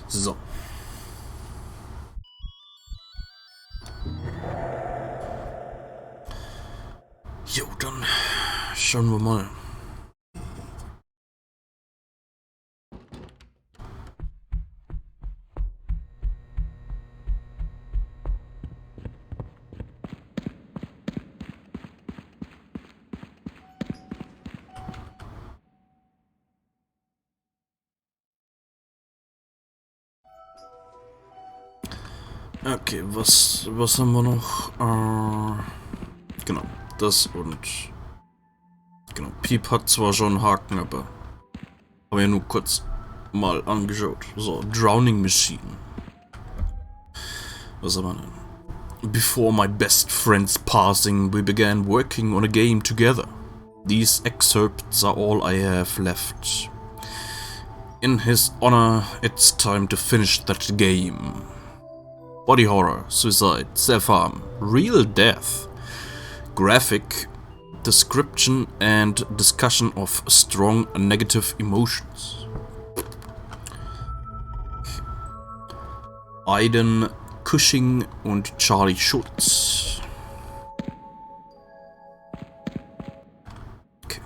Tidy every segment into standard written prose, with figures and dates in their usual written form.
So. Jo, dann schauen wir mal. Okay, was haben wir noch? Genau, das und... Genau, Peeb hat zwar schon einen Haken, aber... Haben wir ja nur kurz mal angeschaut. So, Drowning Machine. Was haben wir denn? Before my best friend's passing, we began working on a game together. These excerpts are all I have left. In his honor, it's time to finish that game. Body horror, suicide, self-harm, real death, graphic description and discussion of strong negative emotions. Aiden Cushing und Charlie Schulz. Okay.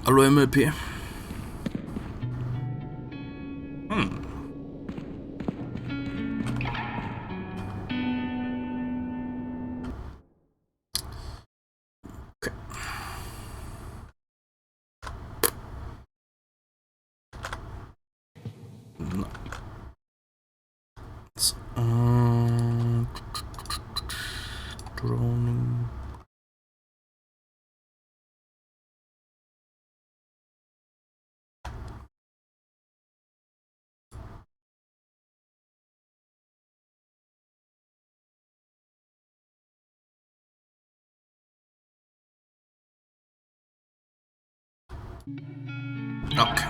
Hallo MLP. Drowning. Okay.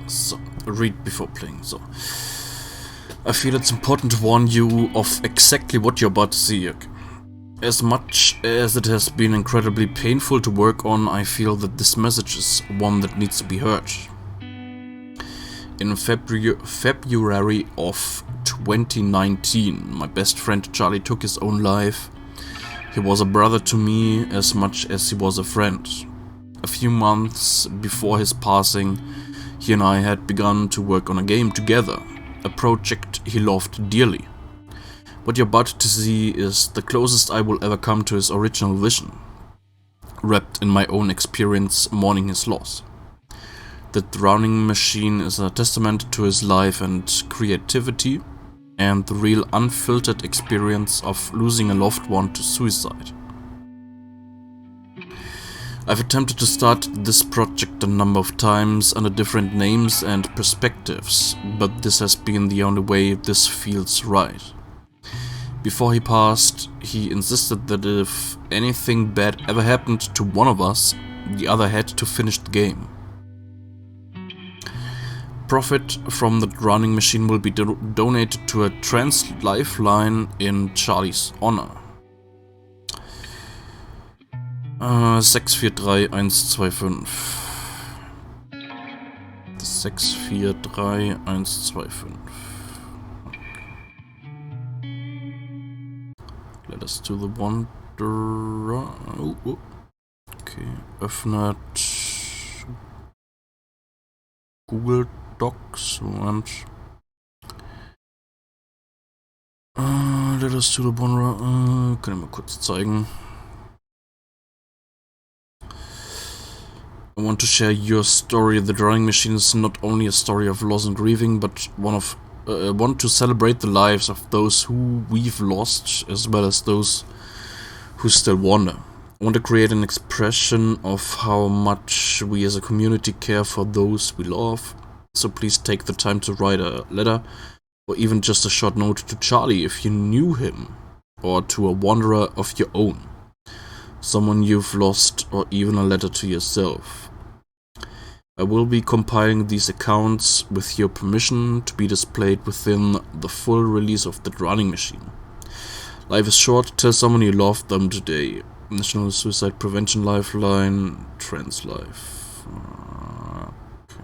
So, read before playing. So, I feel it's important to warn you of exactly what you're about to see. Okay. As much as it has been incredibly painful to work on, I feel that this message is one that needs to be heard. In February of 2019, my best friend Charlie took his own life. He was a brother to me as much as he was a friend. A few months before his passing, he and I had begun to work on a game together, a project he loved dearly. What you're about to see is the closest I will ever come to his original vision, wrapped in my own experience mourning his loss. The Drowning Machine is a testament to his life and creativity, and the real unfiltered experience of losing a loved one to suicide. I've attempted to start this project a number of times under different names and perspectives, but this has been the only way this feels right. Before he passed, he insisted that if anything bad ever happened to one of us, the other had to finish the game. Profit from the Drowning Machine will be donated to a trans lifeline in Charlies honor. 643125. 643125. Let us do the Wanderer. Okay, öffnet Google Docs und let us do the Wanderer. Kann ich mal kurz zeigen. I want to share your story. The Drowning Machine is not only a story of loss and grieving, but want to celebrate the lives of those who we've lost, as well as those who still wander. I want to create an expression of how much we as a community care for those we love. So please take the time to write a letter, or even just a short note to Charlie if you knew him, or to a wanderer of your own. someone you've lost, or even a letter to yourself. I will be compiling these accounts with your permission to be displayed within the full release of the drowning machine. Life is short, tell someone you love them today. National Suicide Prevention Lifeline, Trans Life. Okay.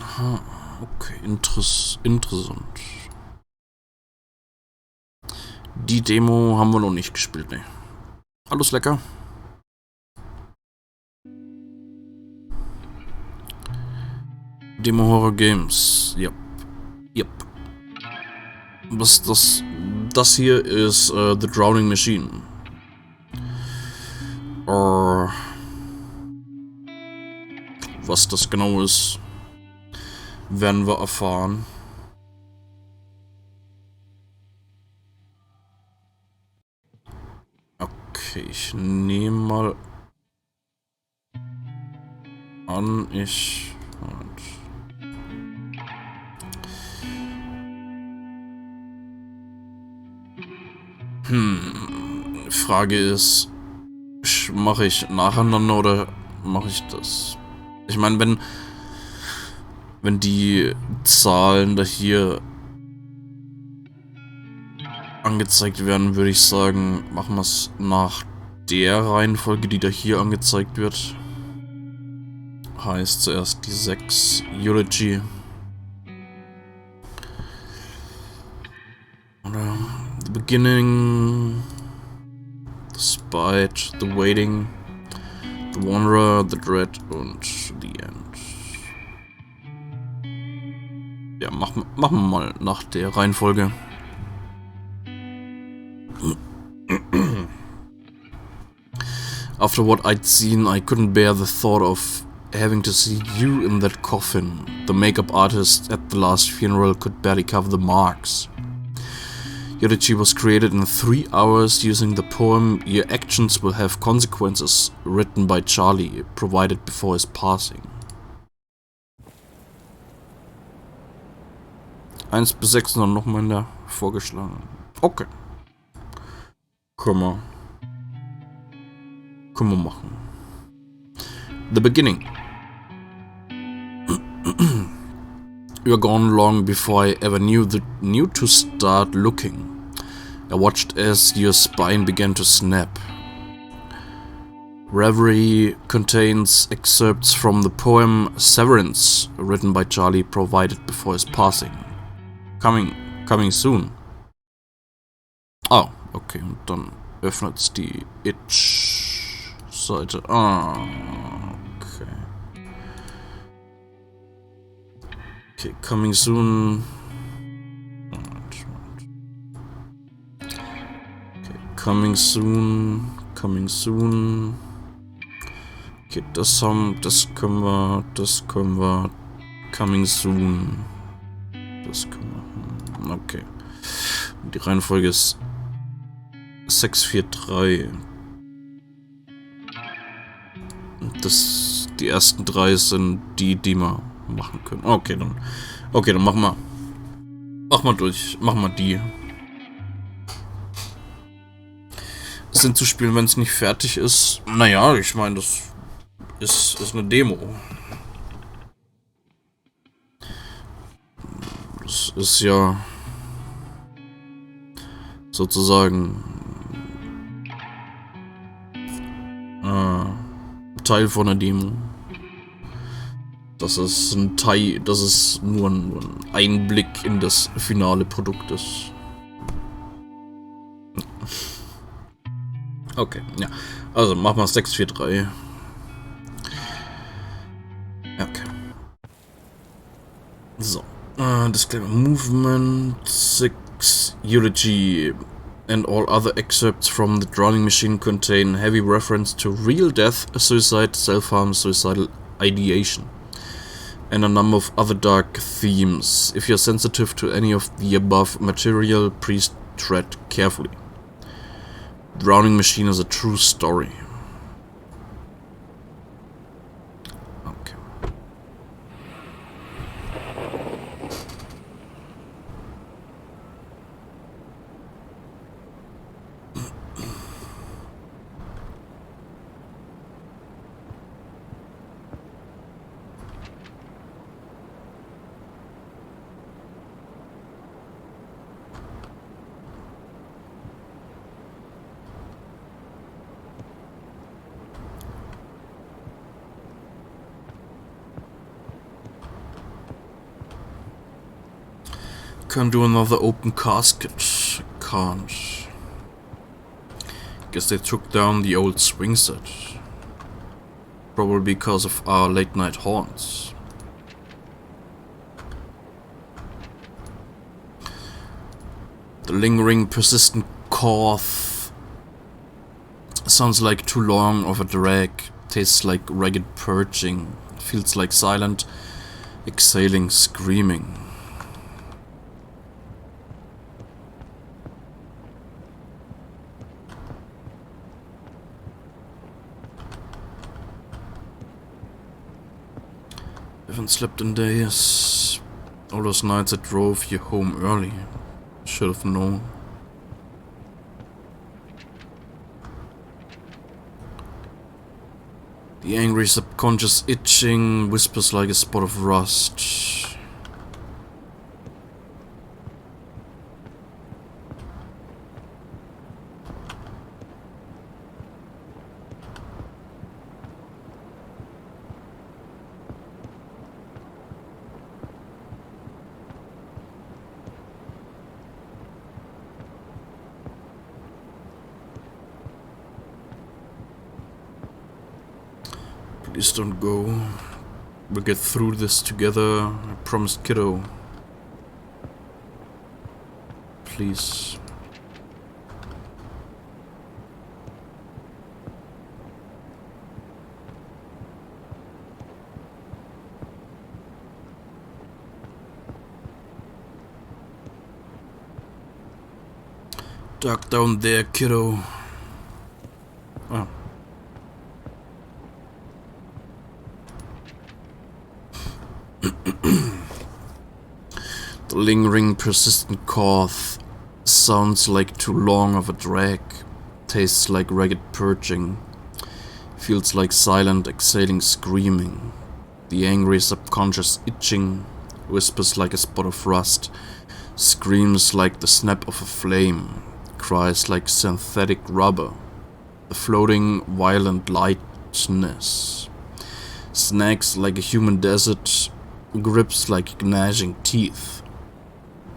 Aha, okay, interessant. Die Demo haben wir noch nicht gespielt, ne. Alles lecker. Demo Horror Games. Yep. Was das hier ist The Drowning Machine. Was das genau ist, werden wir erfahren. Okay, ich nehme mal an, Frage ist, mache ich nacheinander oder mache ich das? Ich meine, wenn die Zahlen da hier angezeigt werden, würde ich sagen, machen wir es nach der Reihenfolge, die da hier angezeigt wird. Heißt zuerst die 6, Eulogy. Oder The Beginning, The Spite, The Waiting, The Wanderer, The Dread und The End. Ja, machen wir mal nach der Reihenfolge. After what I'd seen, I couldn't bear the thought of having to see you in that coffin. The makeup artist at the last funeral could barely cover the marks. Eulogy was created in 3 hours using the poem Your Actions Will Have Consequences, written by Charlie, provided before his passing. 1 bis 6 dann nochmal in der vorgeschlagen. Okay. Können wir machen. The Beginning. You were gone long before I ever knew to start looking. I watched as your spine began to snap. Reverie contains excerpts from the poem Severance, written by Charlie, provided before his passing. Coming soon. Oh, okay, und dann öffnet's die Itch-Seite. Okay. Okay, coming soon. Okay, coming soon. Okay, das können wir. Coming soon. Das können wir. Okay. Und die Reihenfolge ist 643. Die ersten 3 sind die wir machen können. Okay, dann machen wir durch. Machen wir die. Es sind zu spielen, wenn es nicht fertig ist. Naja, ich meine, das ist eine Demo. Das ist ja sozusagen Teil von der Demo. Das ist nur ein Einblick in das finale Produkt ist. Okay, ja. Also machen wir 643. Okay. So. Disclaimer Movement 6 Eulogy and all other excerpts from the Drowning Machine contain heavy reference to real death, suicide, self-harm, suicidal ideation, and a number of other dark themes. If you're sensitive to any of the above material, please tread carefully. Drowning Machine is a true story. Okay. Can't do another open casket. Can't. Guess they took down the old swing set. Probably because of our late night haunts. The lingering, persistent cough sounds like too long of a drag. Tastes like ragged purging. Feels like silent, exhaling, screaming. Haven't slept in days. All those nights I drove you home early. Should have known. The angry subconscious itching whispers like a spot of rust. Please don't go. We'll get through this together. I promised, kiddo. Please. Duck down there, kiddo. Oh. The lingering, persistent cough sounds like too long of a drag. Tastes like ragged purging. Feels like silent, exhaling, screaming. The angry, subconscious itching whispers like a spot of rust. Screams like the snap of a flame. Cries like synthetic rubber. The floating, violent lightness. Snags like a human desert. Grips like gnashing teeth.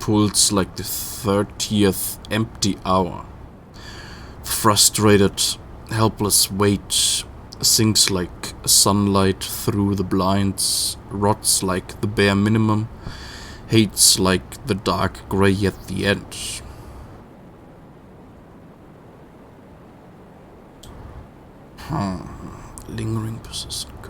Pulls like the 30th empty hour. Frustrated, helpless weight sinks like sunlight through the blinds, rots like the bare minimum, hates like the dark grey at the end. Lingering, persistent.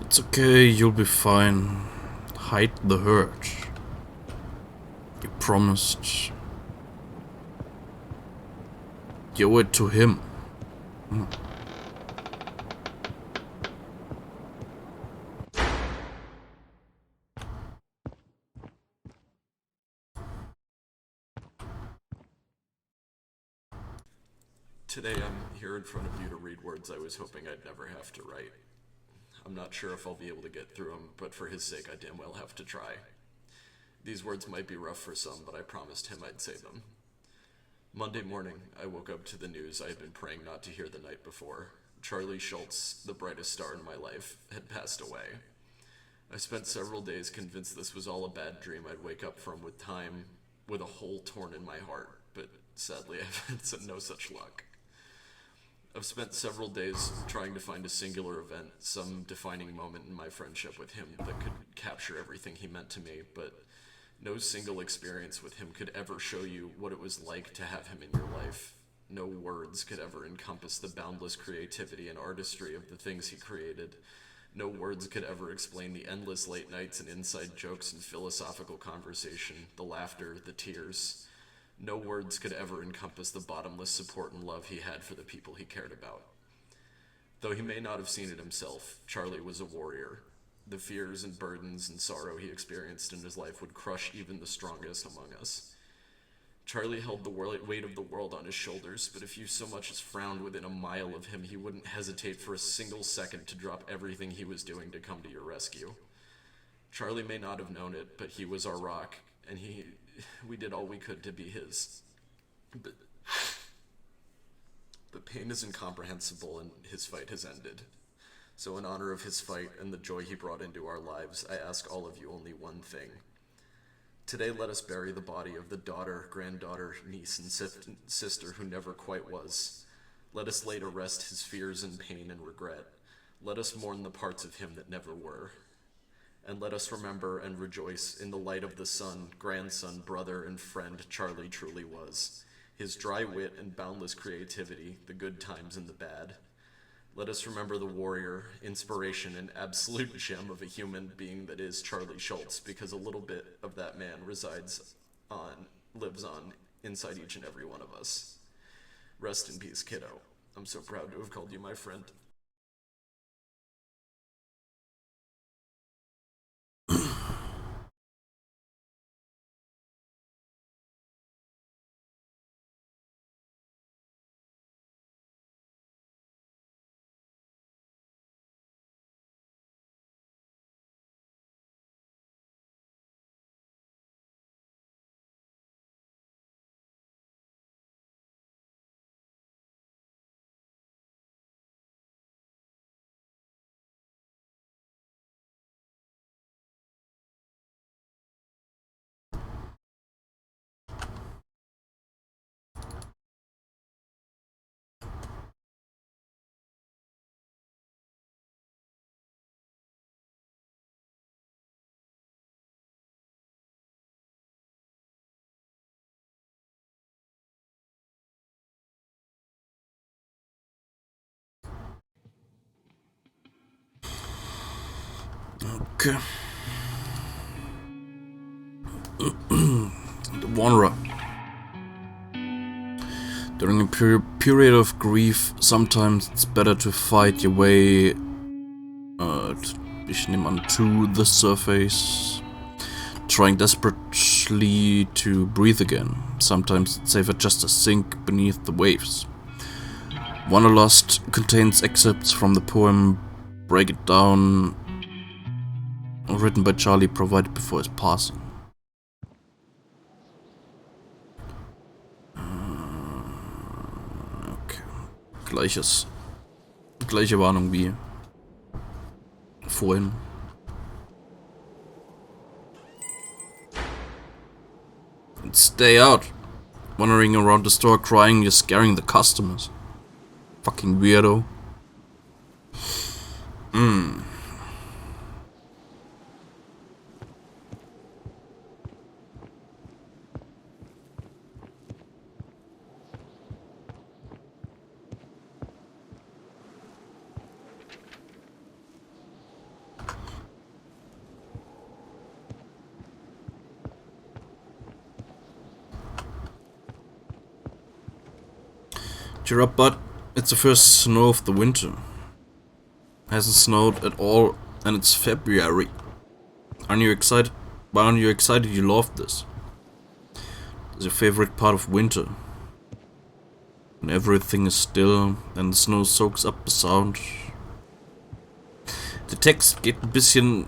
It's okay, you'll be fine. Hide the hurt. You promised. You owe it to him. Today I'm here in front of you to read words I was hoping I'd never have to write. I'm not sure if I'll be able to get through them, but for his sake I damn well have to try. These words might be rough for some, but I promised him I'd say them. Monday morning, I woke up to the news I had been praying not to hear the night before. Charlie Schultz, the brightest star in my life, had passed away. I spent several days convinced this was all a bad dream I'd wake up from with time, with a hole torn in my heart, but sadly I've had no such luck. I've spent several days trying to find a singular event, some defining moment in my friendship with him that could capture everything he meant to me, but no single experience with him could ever show you what it was like to have him in your life. No words could ever encompass the boundless creativity and artistry of the things he created. No words could ever explain the endless late nights and inside jokes and philosophical conversation, the laughter, the tears. No words could ever encompass the bottomless support and love he had for the people he cared about. Though he may not have seen it himself, Charlie was a warrior. The fears and burdens and sorrow he experienced in his life would crush even the strongest among us. Charlie held the weight of the world on his shoulders, but if you so much as frowned within a mile of him, he wouldn't hesitate for a single second to drop everything he was doing to come to your rescue. Charlie may not have known it, but he was our rock, and we did all we could to be his. But pain is incomprehensible, and his fight has ended. So in honor of his fight and the joy he brought into our lives, I ask all of you only one thing. Today let us bury the body of the daughter, granddaughter, niece, and sister who never quite was. Let us lay to rest his fears and pain and regret. Let us mourn the parts of him that never were. And let us remember and rejoice in the light of the son, grandson, brother, and friend Charlie truly was. His dry wit and boundless creativity, the good times and the bad. Let us remember the warrior, inspiration, and absolute gem of a human being that is Charlie Schultz, because a little bit of that man lives on inside each and every one of us. Rest in peace, kiddo. I'm so proud to have called you my friend. Okay. The Wanderer. During a period of grief, sometimes it's better to fight your way to the surface, trying desperately to breathe again. Sometimes it's safer just to sink beneath the waves. Wanderlust contains excerpts from the poem Break It Down, written by Charlie, provided before his passing. Okay. Gleiche Warnung wie vorhin. And stay out. Wandering around the store crying, you're scaring the customers. Fucking weirdo. Cheer up, bud. It's the first snow of the winter. Hasn't snowed at all, and it's February. Aren't you excited? Why aren't you excited? You love this. It's your favorite part of winter. When everything is still and the snow soaks up the sound. Der Text geht ein bisschen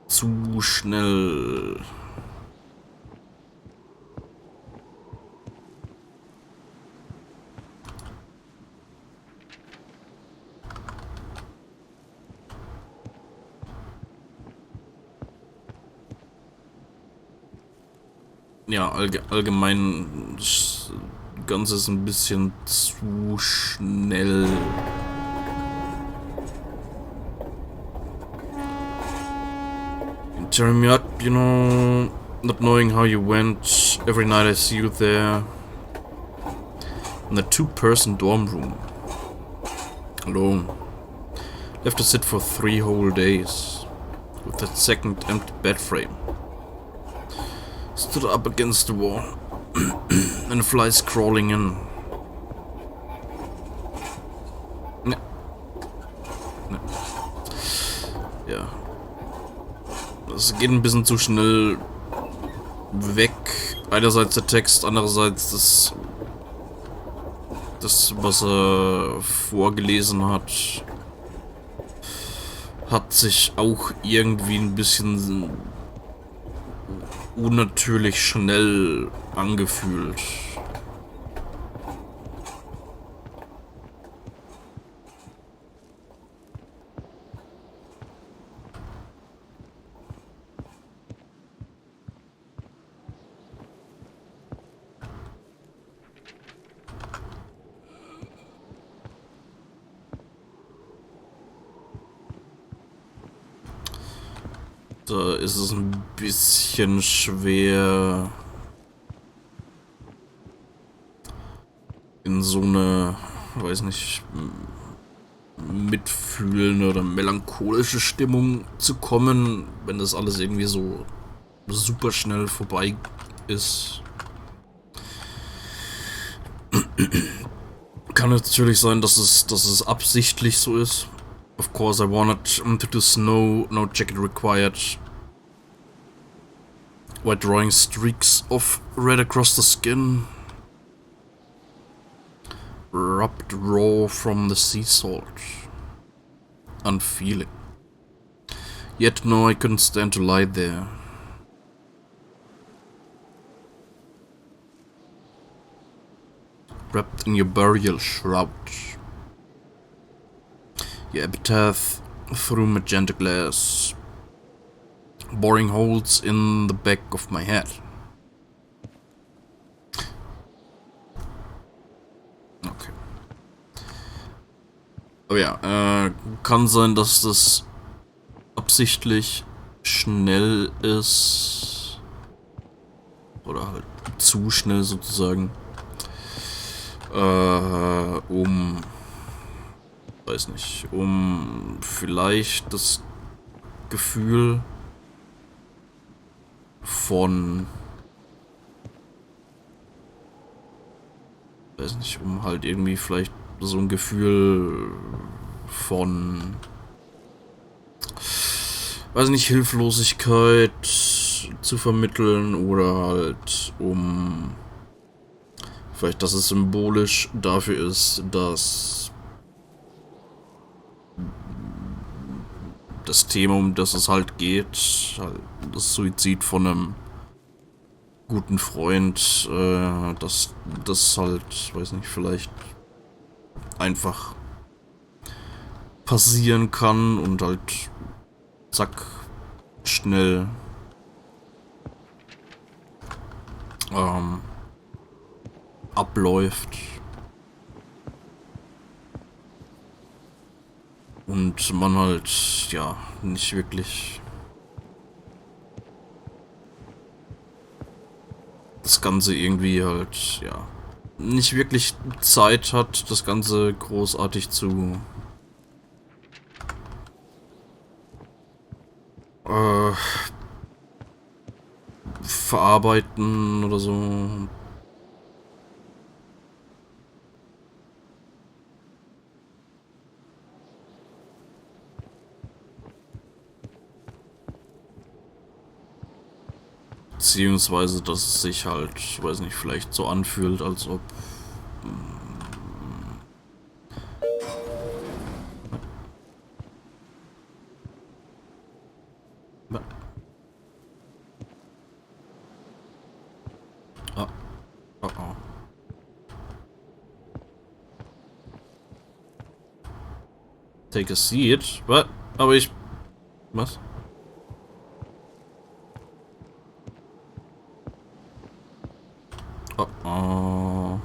zu schnell. Ja, allgemein, das Ganze ist ein bisschen zu schnell. Tearing me up, you know, not knowing how you went. Every night I see you there. in a two-person dorm room. Alone. Left to sit for 3 whole days. With that second empty bed frame. Stood up against the wall. And flies crawling in. Ne. Ne. Ja. Das geht ein bisschen zu schnell weg. Einerseits der Text, andererseits das was er vorgelesen hat, hat sich auch irgendwie ein bisschen unnatürlich schnell angefühlt. Da ist es ein bisschen schwer, in so eine, weiß nicht, mitfühlende oder melancholische Stimmung zu kommen, wenn das alles irgendwie so super schnell vorbei ist. Kann natürlich sein, dass es absichtlich so ist. Of course, I wanted to do snow, no jacket required. White drawing streaks of red across the skin. Rubbed raw from the sea salt. Unfeeling. Yet no, I couldn't stand to lie there. Wrapped in your burial shroud. Your epitaph through magenta glass, boring holes in the back of my head. Okay. Aber ja, kann sein, dass das absichtlich schnell ist. Oder halt zu schnell sozusagen. Weiß nicht, um vielleicht das Gefühl von, weiß nicht, um halt irgendwie vielleicht so ein Gefühl von, weiß nicht, Hilflosigkeit zu vermitteln oder halt um vielleicht, dass es symbolisch dafür ist, dass das Thema, um das es halt geht, halt das Suizid von einem guten Freund, dass das halt, weiß nicht, vielleicht einfach passieren kann und halt zack, schnell abläuft. Und man halt, ja, nicht wirklich das Ganze irgendwie halt, ja, nicht wirklich Zeit hat, das Ganze großartig zu verarbeiten oder so. Beziehungsweise, dass es sich halt, weiß nicht, vielleicht so anfühlt, als ob... Ah, oh, oh. Take a seat? Was? Aber ich... Was? Oh, oh.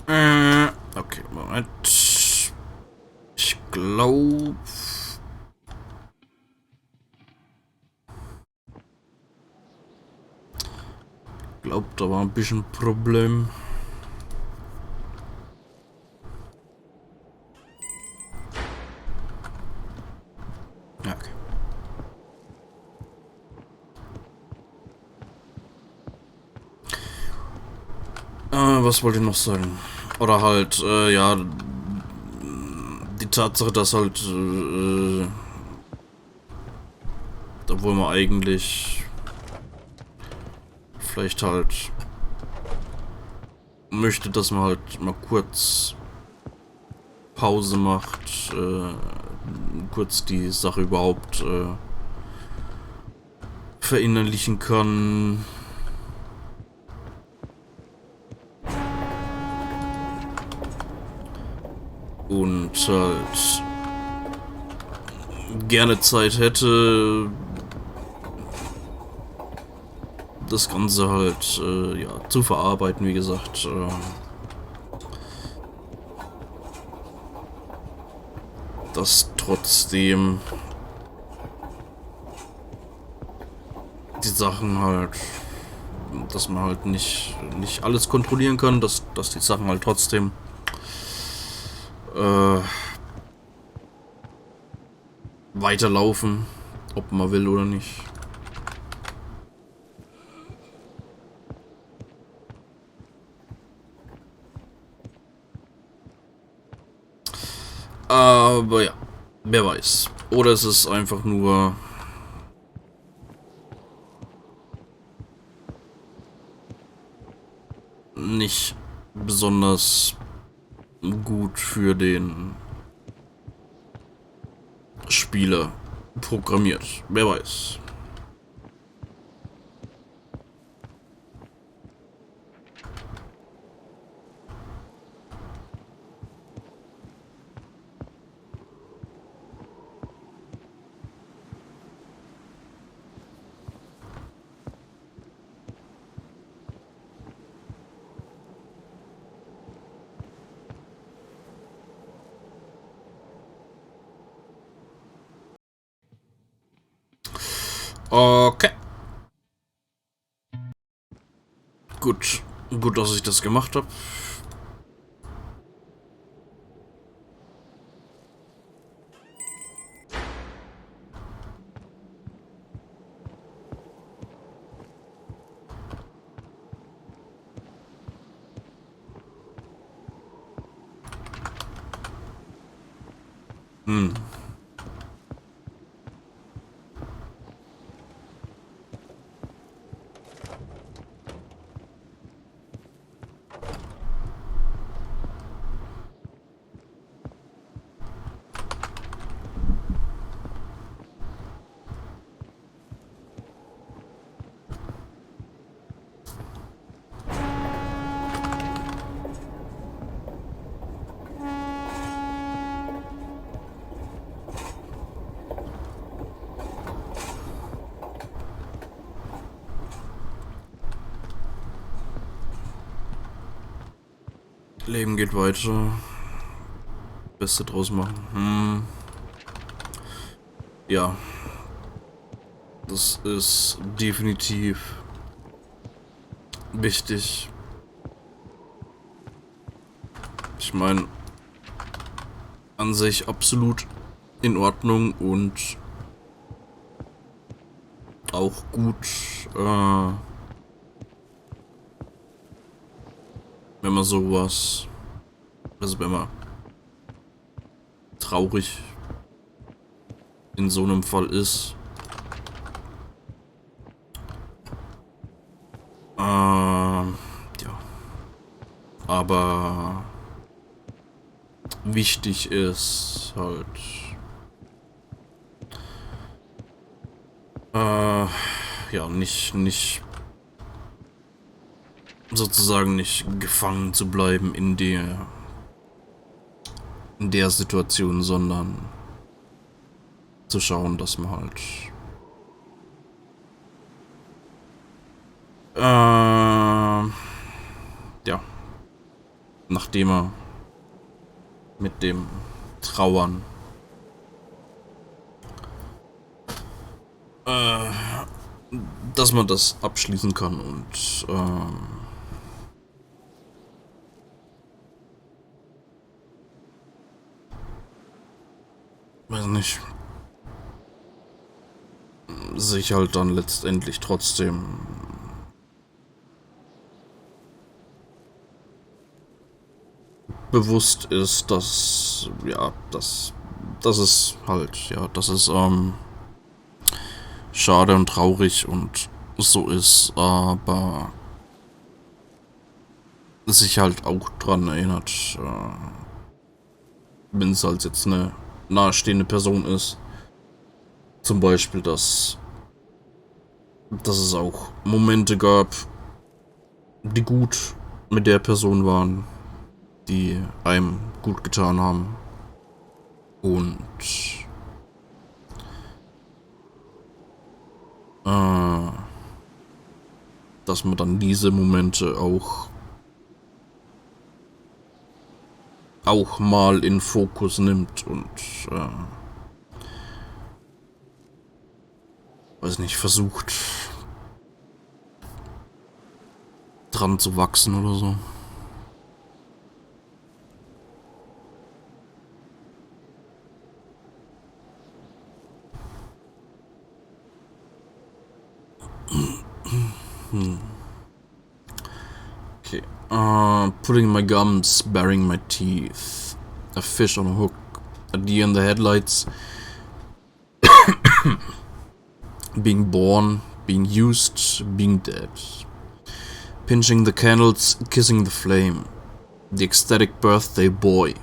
Okay, Moment. Ich glaube... da war ein bisschen Problem. Ja, okay. Was wollte ich noch sagen? Oder halt, ja, die Tatsache, dass halt, obwohl man eigentlich vielleicht halt möchte, dass man halt mal kurz Pause macht, kurz die Sache überhaupt verinnerlichen kann. Und halt gerne Zeit hätte, das Ganze halt ja, zu verarbeiten, wie gesagt. Dass trotzdem die Sachen halt, dass man halt nicht alles kontrollieren kann, dass die Sachen halt trotzdem weiterlaufen, ob man will oder nicht. Aber ja, wer weiß. Oder es ist einfach nur nicht besonders gut für den Spieler programmiert. Wer weiß. Okay. Gut. Gut, dass ich das gemacht habe. Leben geht weiter. Beste draus machen. Ja. Das ist definitiv wichtig. Ich meine, an sich absolut in Ordnung und auch gut, wenn man sowas, also wenn man traurig in so einem Fall ist. Ja. Aber wichtig ist halt, ja, nicht sozusagen nicht gefangen zu bleiben in der Situation, sondern zu schauen, dass man halt ja nachdem er mit dem Trauern dass man das abschließen kann und weiß nicht, sich halt dann letztendlich trotzdem bewusst ist, dass, ja, das ist halt, ja, das ist, schade und traurig und so ist, aber sich halt auch dran erinnert, wenn es halt jetzt eine nahestehende Person ist, zum Beispiel, dass es auch Momente gab, die gut mit der Person waren, die einem gut getan haben. Und dass man dann diese Momente auch mal in Fokus nimmt und weiß nicht, versucht dran zu wachsen oder so. Okay. Putting my gums, baring my teeth. A fish on a hook. A deer in the headlights. Being born, being used, being dead. Pinching the candles, kissing the flame. The ecstatic birthday boy.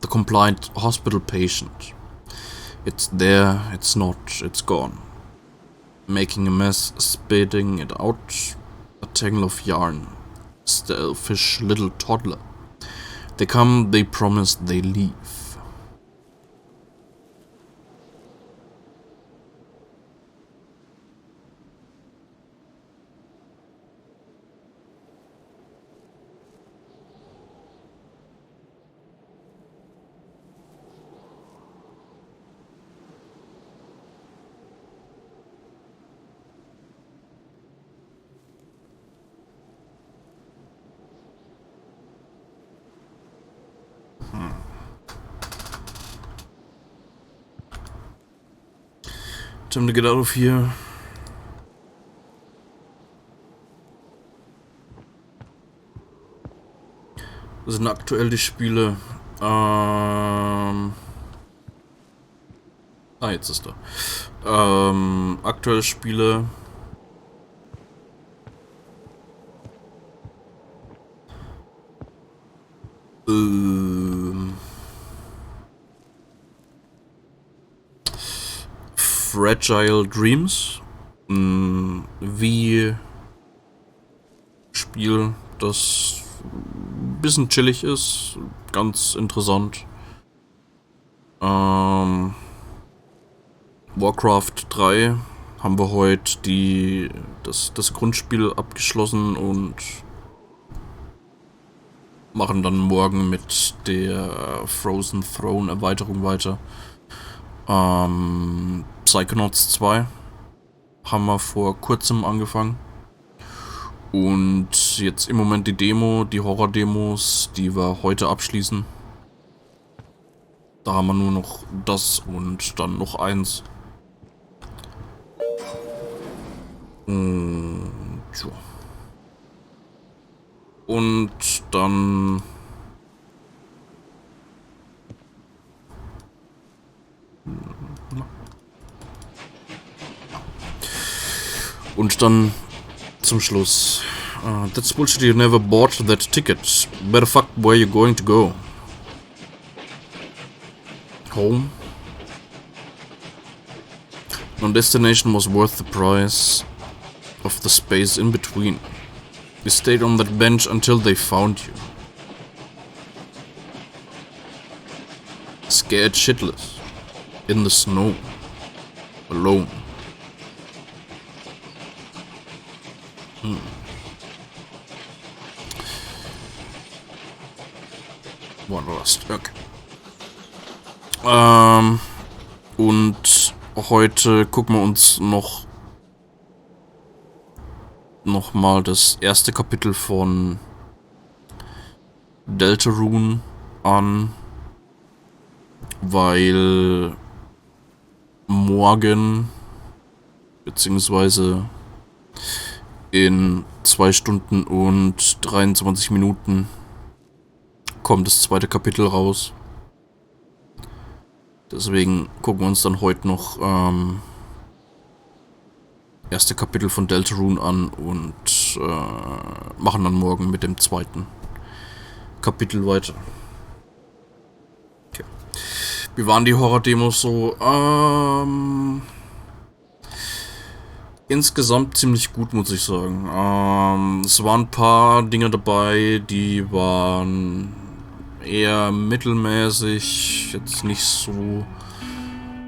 The compliant hospital patient. It's there, it's not, it's gone. Making a mess, spitting it out. A tangle of yarn. Selfish little toddler. They come, they promise, they leave. Time to get out of here. Das sind aktuell die Spiele. Jetzt ist er. Aktuelle Spiele. Fragile Dreams. Wie Spiel, das ein bisschen chillig ist. Ganz interessant. Warcraft 3 haben wir heute das Grundspiel abgeschlossen und machen dann morgen mit der Frozen Throne Erweiterung weiter. Psychonauts 2 haben wir vor kurzem angefangen. Und jetzt im Moment die Horror-Demos, die wir heute abschließen. Da haben wir nur noch das und dann noch eins. Und ja. Und dann zum Schluss. That's bullshit, you never bought that ticket. Where the fuck were you going to go? Home? No destination was worth the price of the space in between. You stayed on that bench until they found you. Scared shitless. In the snow. Alone. Wanderlust, okay. Und heute gucken wir uns noch mal das erste Kapitel von Deltarune an, weil morgen beziehungsweise in 2 Stunden und 23 Minuten kommt das zweite Kapitel raus. Deswegen gucken wir uns dann heute noch erste Kapitel von Deltarune an und machen dann morgen mit dem zweiten Kapitel weiter. Okay. Wie waren die Horror-Demos so? Insgesamt ziemlich gut, muss ich sagen. Es waren ein paar Dinge dabei, die waren eher mittelmäßig, jetzt nicht so,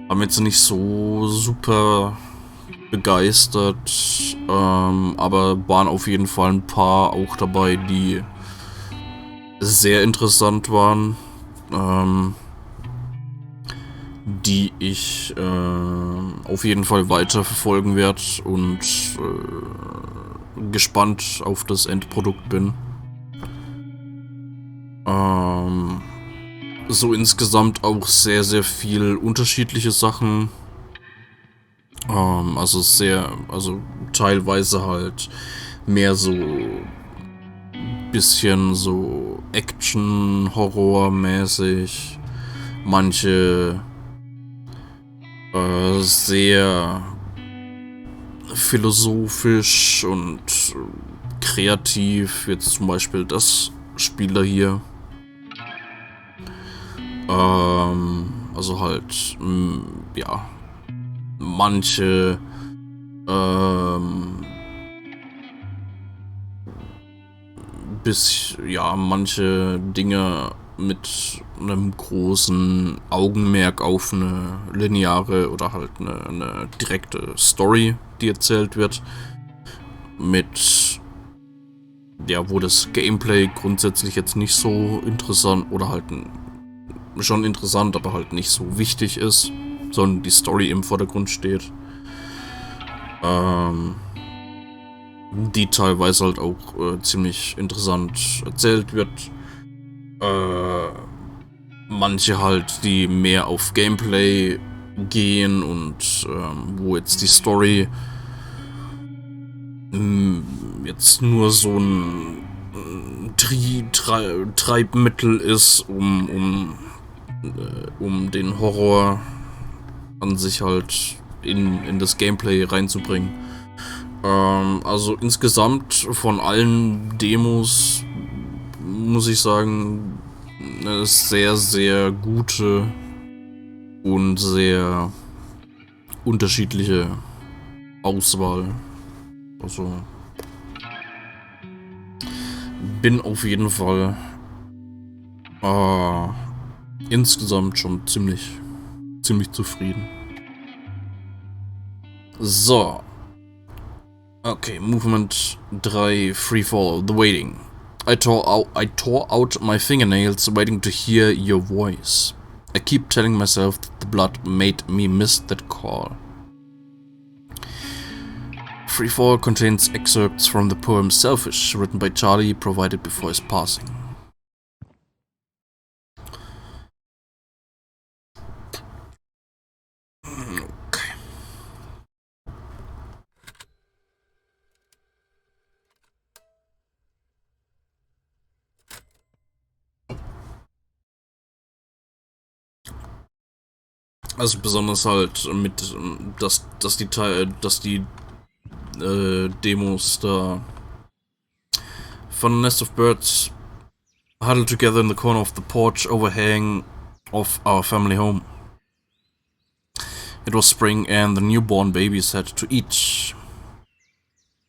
haben jetzt nicht so super begeistert, aber waren auf jeden Fall ein paar auch dabei, die sehr interessant waren, die ich auf jeden Fall weiter verfolgen werde und gespannt auf das Endprodukt bin. So insgesamt auch sehr, sehr viel unterschiedliche Sachen. Also teilweise halt mehr so bisschen so Action-Horror-mäßig. Manche sehr philosophisch und kreativ. Jetzt zum Beispiel das Spiele hier. Also halt, ja, manche manche Dinge mit einem großen Augenmerk auf eine lineare oder halt eine direkte Story, die erzählt wird. Mit, ja, wo das Gameplay grundsätzlich jetzt nicht so interessant oder halt schon interessant, aber halt nicht so wichtig ist, sondern die Story im Vordergrund steht. Die teilweise halt auch ziemlich interessant erzählt wird. Manche halt, die mehr auf Gameplay gehen und wo jetzt die Story jetzt nur so ein Treibmittel ist, um den Horror an sich halt in das Gameplay reinzubringen. Also insgesamt von allen Demos muss ich sagen, eine sehr, sehr gute und sehr unterschiedliche Auswahl. Also bin auf jeden Fall insgesamt schon ziemlich zufrieden. So. Okay, Movement 3, Free Fall, The Waiting. I tore out my fingernails waiting to hear your voice. I keep telling myself that the blood made me miss that call. Free Fall contains excerpts from the poem Selfish, written by Charlie, provided before his passing. Okay. Also besonders halt mit, dass die Demos da von a nest of birds huddled together in the corner of the porch overhang of our family home. It was spring and the newborn babies had to eat.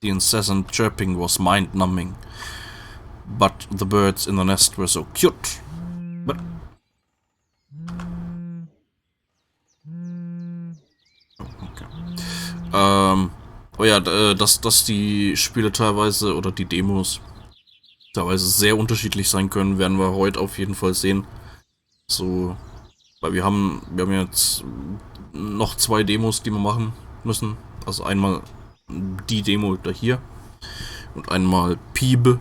The incessant chirping was mind-numbing, but the birds in the nest were so cute. But oh ja, dass die Spiele teilweise oder die Demos teilweise sehr unterschiedlich sein können, werden wir heute auf jeden Fall sehen. So, weil wir haben jetzt noch 2 Demos, die wir machen müssen. Also einmal die Demo da hier und einmal Peeb.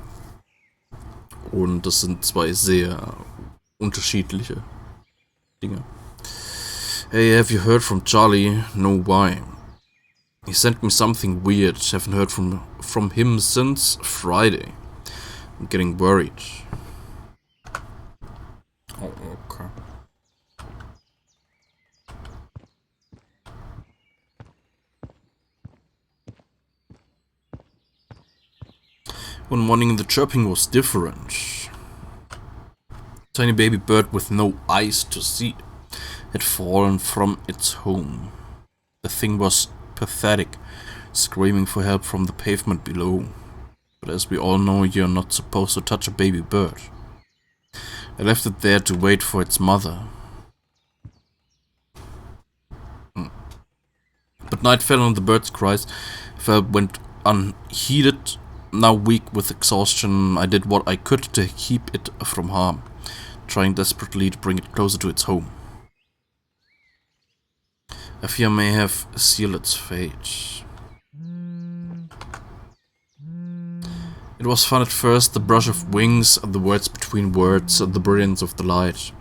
Und das sind 2 sehr unterschiedliche Dinge. Hey, have you heard from Charlie? No, why? He sent me something weird. Haven't heard from him since Friday. I'm getting worried. Oh, okay. One morning the chirping was different. Tiny baby bird with no eyes to see had fallen from its home. The thing was pathetic, screaming for help from the pavement below. But as we all know, you're not supposed to touch a baby bird. I left it there to wait for its mother. But night fell and the bird's cries went unheeded. Now weak with exhaustion, I did what I could to keep it from harm, trying desperately to bring it closer to its home. I fear may have sealed its fate. It was fun at first, the brush of wings, the words between words, the brilliance of the light.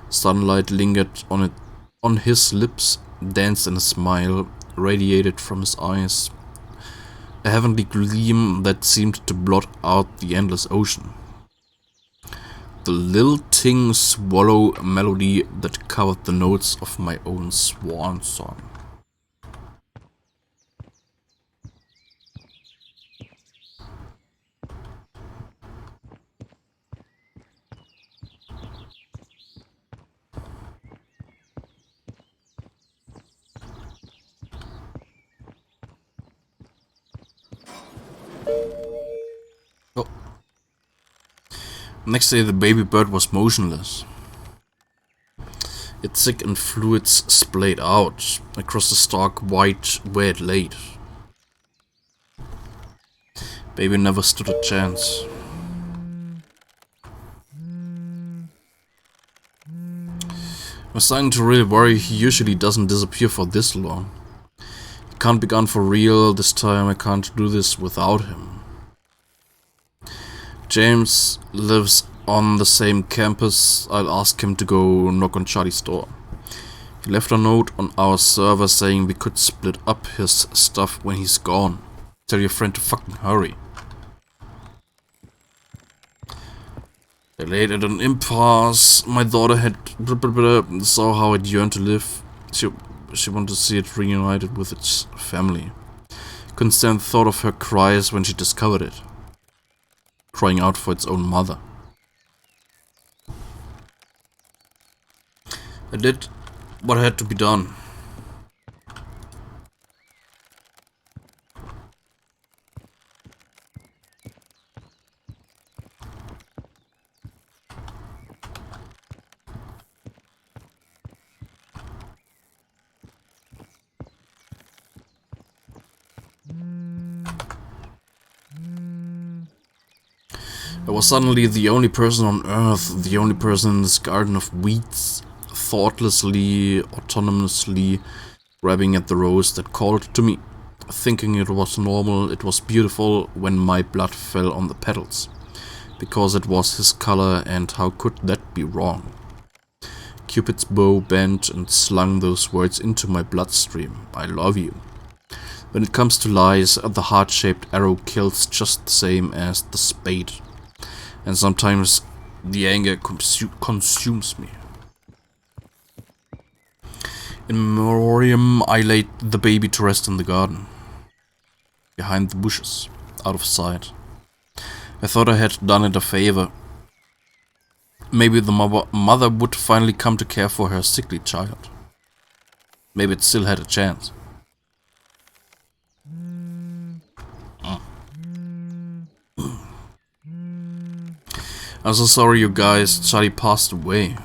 Sunlight lingered on his lips, danced in a smile, radiated from his eyes. A heavenly gleam that seemed to blot out the endless ocean. The lilting swallow melody that covered the notes of my own swan song. Oh. Next day the baby bird was motionless. Its thickened fluids splayed out across the stark white where it laid. Baby never stood a chance. I'm starting to really worry. He usually doesn't disappear for this long. It can't be gone for real this time. I can't do this without him. James lives on the same campus. I'll ask him to go knock on Charlie's door. He left a note on our server saying we could split up his stuff when he's gone. Tell your friend to fucking hurry. I laid at an impasse. My daughter had saw how it yearned to live. She wanted to see it reunited with its family. Couldn't stand the thought of her cries when she discovered it. Crying out for its own mother. I did what had to be done. I was suddenly the only person on Earth, the only person in this garden of weeds, thoughtlessly, autonomously grabbing at the rose that called to me, thinking it was normal, it was beautiful when my blood fell on the petals, because it was his color, and how could that be wrong? Cupid's bow bent and slung those words into my bloodstream. I love you. When it comes to lies, the heart-shaped arrow kills just the same as the spade. And sometimes the anger consumes me. In memoriam, I laid the baby to rest in the garden. Behind the bushes, out of sight. I thought I had done it a favor. Maybe the mother would finally come to care for her sickly child. Maybe it still had a chance. I'm so sorry, you guys. Charlie passed away.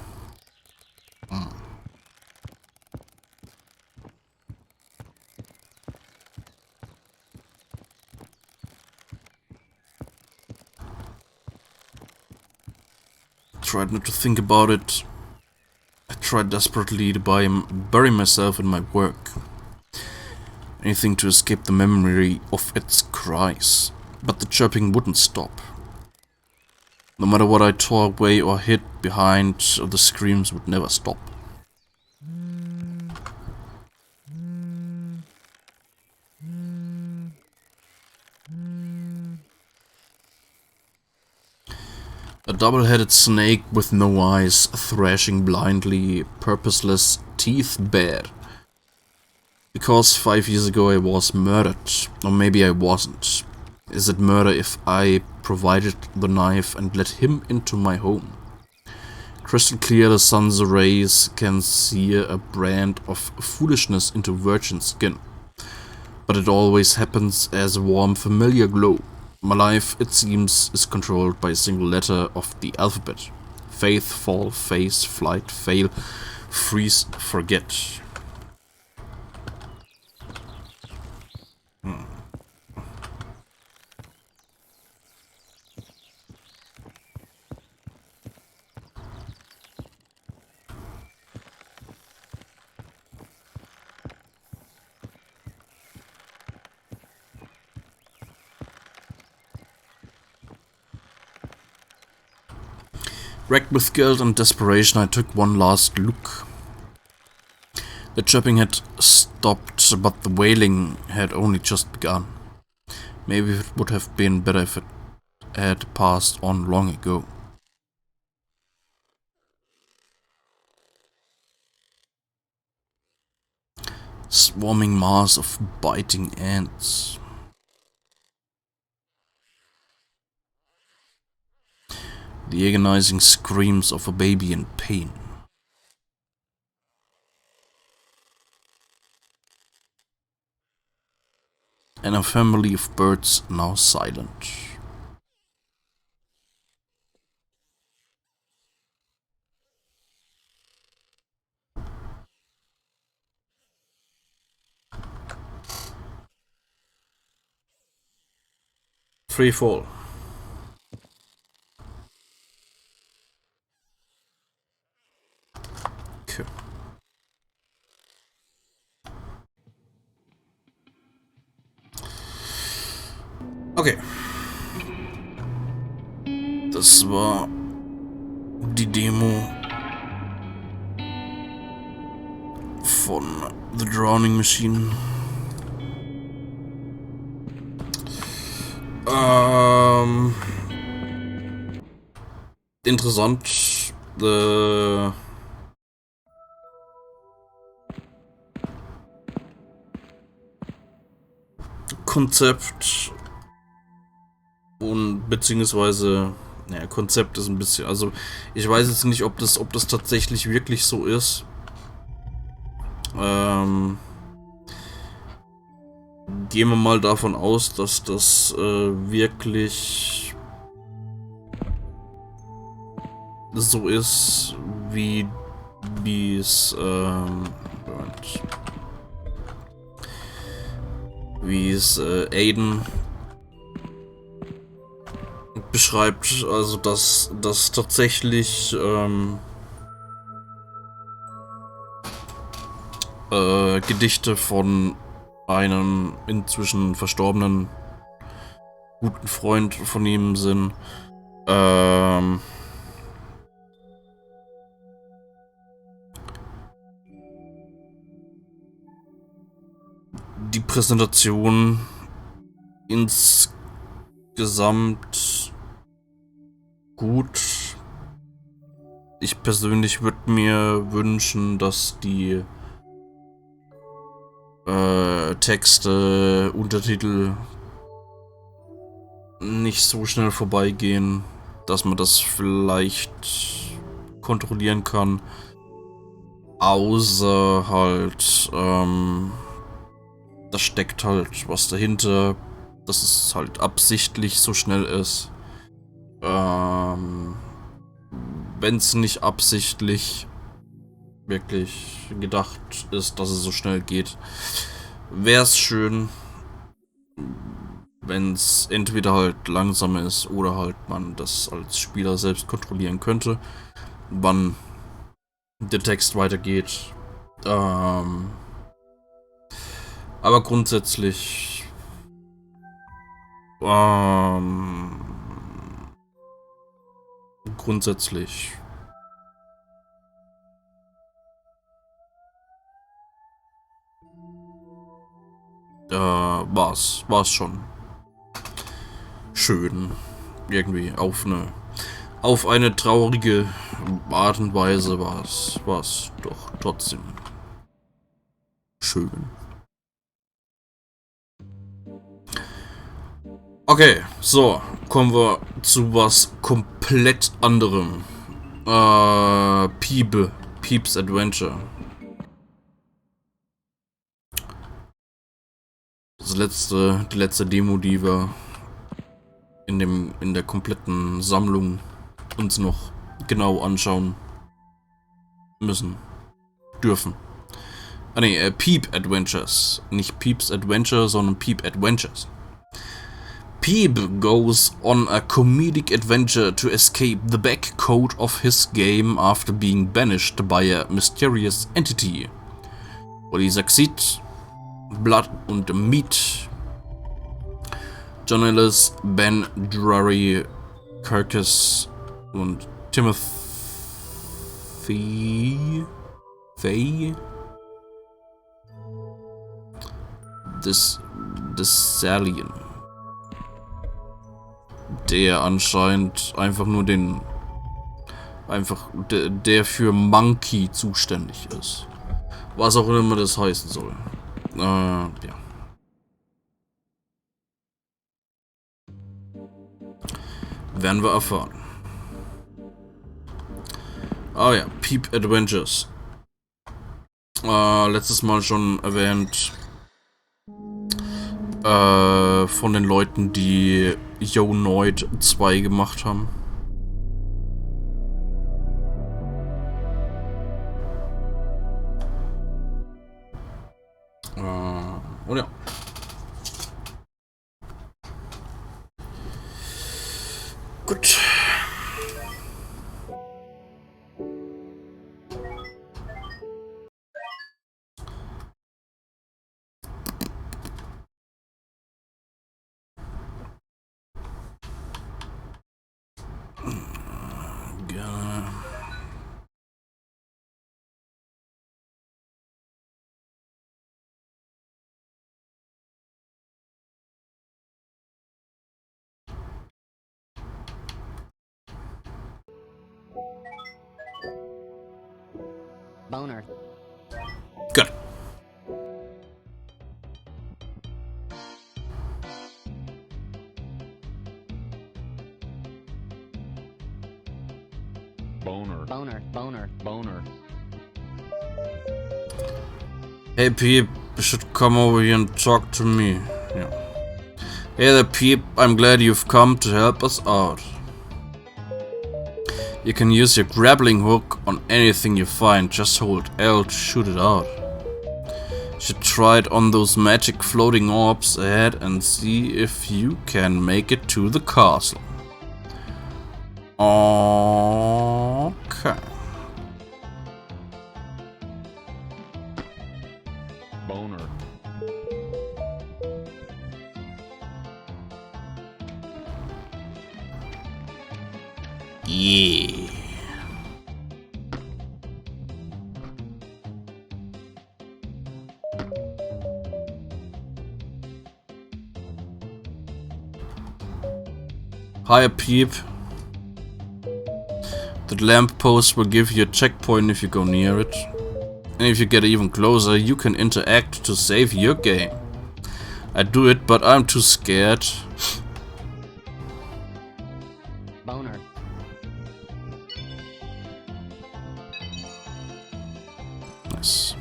tried not to think about it. I tried desperately to bury myself in my work. Anything to escape the memory of its cries. But the chirping wouldn't stop. No matter what I tore away or hid behind, the screams would never stop. A double-headed snake with no eyes, thrashing blindly, purposeless, teeth bared. Because 5 years ago I was murdered, or maybe I wasn't. Is it murder if I provided the knife and let him into my home? Crystal clear, the sun's rays can sear a brand of foolishness into virgin skin. But it always happens as a warm, familiar glow. My life, it seems, is controlled by a single letter of the alphabet. Faith, fall, face, flight, fail, freeze, forget. Wrecked with guilt and desperation, I took one last look. The chirping had stopped, but the wailing had only just begun. Maybe it would have been better if it had passed on long ago. Swarming mass of biting ants. The agonizing screams of a baby in pain. And a family of birds now silent. Free fall. Okay. Okay. Das war die Demo von The Drowning Machine. Interessant. Konzept und beziehungsweise, naja, Konzept ist ein bisschen, also ich weiß jetzt nicht, ob das tatsächlich wirklich so ist. Gehen wir mal davon aus, dass das wirklich so ist, wie es Aiden beschreibt, also dass tatsächlich Gedichte von einem inzwischen verstorbenen guten Freund von ihm sind. Die Präsentation insgesamt gut. Ich persönlich würde mir wünschen, dass die Texte, Untertitel nicht so schnell vorbeigehen, dass man das vielleicht kontrollieren kann. Außer halt, da steckt halt was dahinter, dass es halt absichtlich so schnell ist. Wenn es nicht absichtlich wirklich gedacht ist, dass es so schnell geht, wäre es schön, wenn es entweder halt langsamer ist oder halt man das als Spieler selbst kontrollieren könnte, wann der Text weitergeht. Aber grundsätzlich grundsätzlich war's schon schön. Irgendwie auf eine traurige Art und Weise war's doch trotzdem schön. Okay, so, kommen wir zu was komplett anderem. Peeb's Adventure. Die letzte Demo, die wir in der kompletten Sammlung uns noch genau anschauen müssen, dürfen. Ah ne, Peeb Adventures. Nicht Peeb's Adventure, sondern Peeb Adventures. Peeb goes on a comedic adventure to escape the back code of his game after being banished by a mysterious entity. Will he succeed? Blood und Meat. John Ellis, Ben Drury, Kirkus und Timothy Fay. Das Salien. Der anscheinend einfach nur der für Monkey zuständig ist. Was auch immer das heißen soll. Ja. Werden wir erfahren. Ah ja, Peeb Adventures. Letztes Mal schon erwähnt. Von den Leuten, die Yo Noid 2 gemacht haben. Und ja. Gut. Gerne. Boner. Gut. Boner. Hey Peeb, you should come over here and talk to me. Yeah. Hey there Peeb, I'm glad you've come to help us out. You can use your grappling hook on anything you find, just hold L to shoot it out. You should try it on those magic floating orbs ahead and see if you can make it to the castle. Okay. Boner. Yeah. Hi Peeb. That lamppost will give you a checkpoint if you go near it. And if you get even closer, you can interact to save your game. I'd do it, but I'm too scared. Boner. Nice.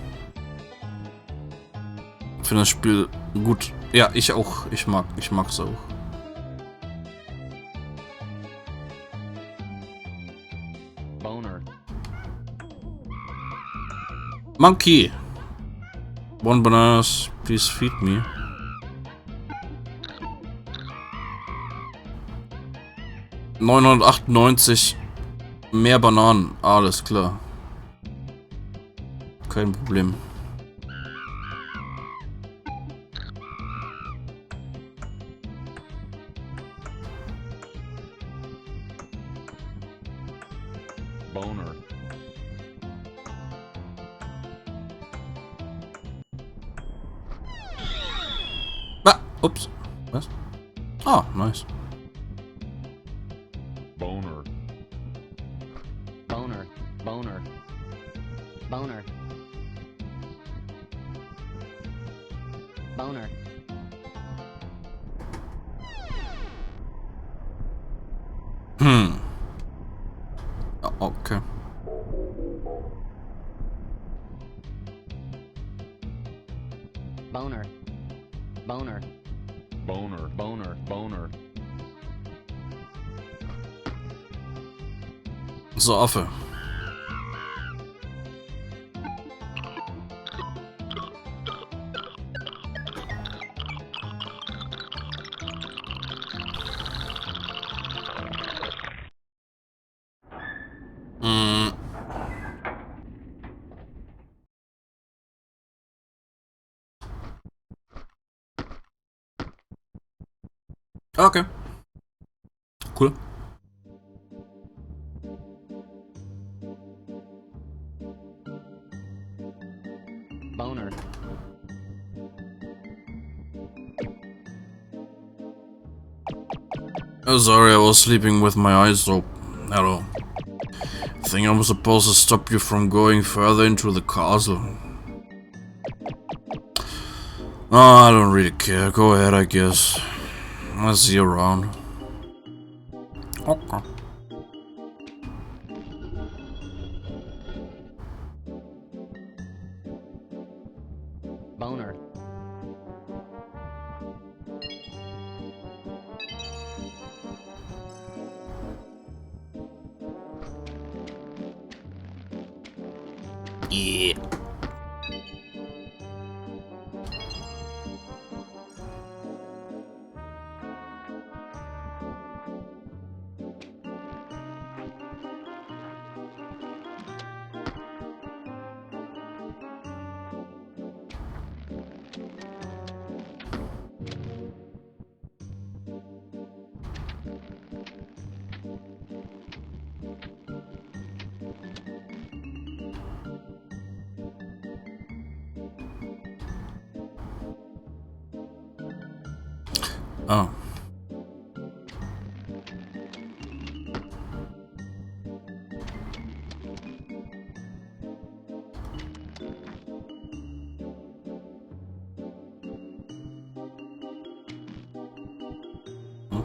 Ich finde das Spiel gut. Ja, ich auch. Ich mag's auch. Boner. Monkey! 1 bananas, please feed me. 998. Mehr Bananen. Alles klar. Kein Problem. Boner. Ah, ups. Was? Ah, nice. Boner. Boner. Boner. Boner. Boner. Okay. Boner. Boner. Boner. Boner. Boner. So, Affe. Okay. Cool. Boner. Oh, sorry, I was sleeping with my eyes open. Hello. I think I'm supposed to stop you from going further into the castle. Oh, I don't really care. Go ahead, I guess. I'll see you around. Okay. Boner. Yeah. Oh.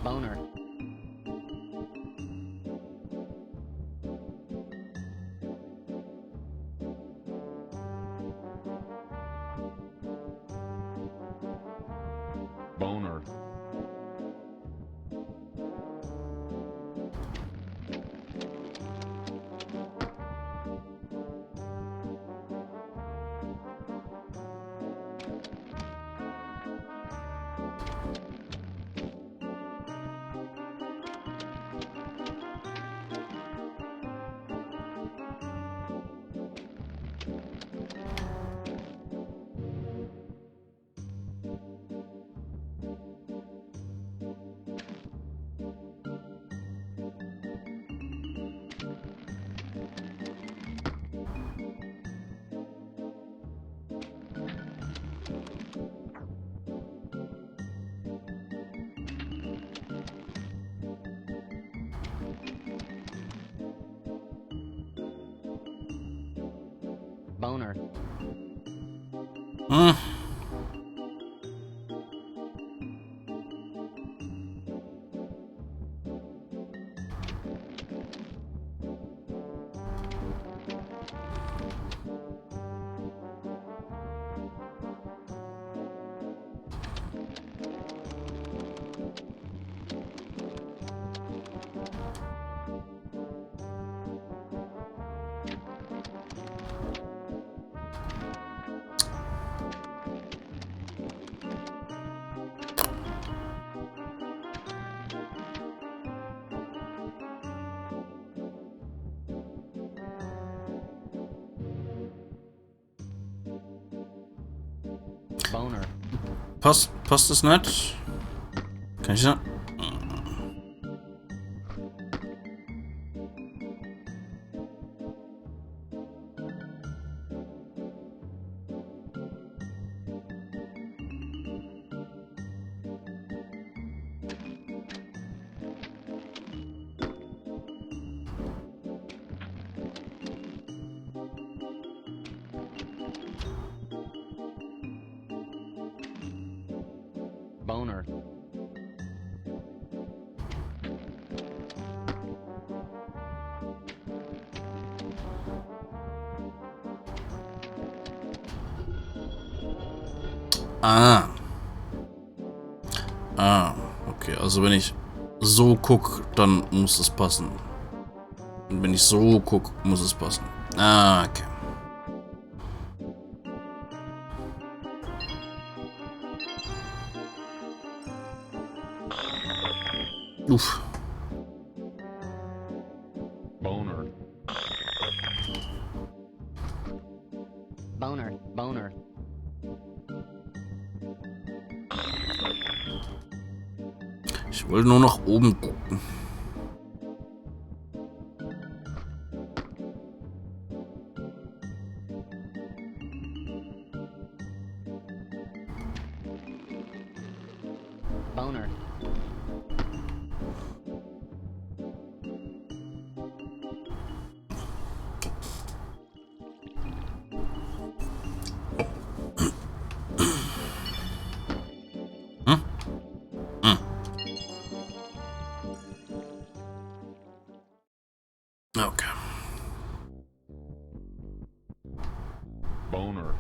Boner. Boner. Boner. Boner. Passt das nicht? Kann ich sagen? Boner. Okay, also wenn ich so gucke, dann muss es passen. Und wenn ich so gucke, muss es passen. Okay. Uff. Boner. Boner. Boner. Ich wollte nur nach oben gucken. Boner. Okay. Boner.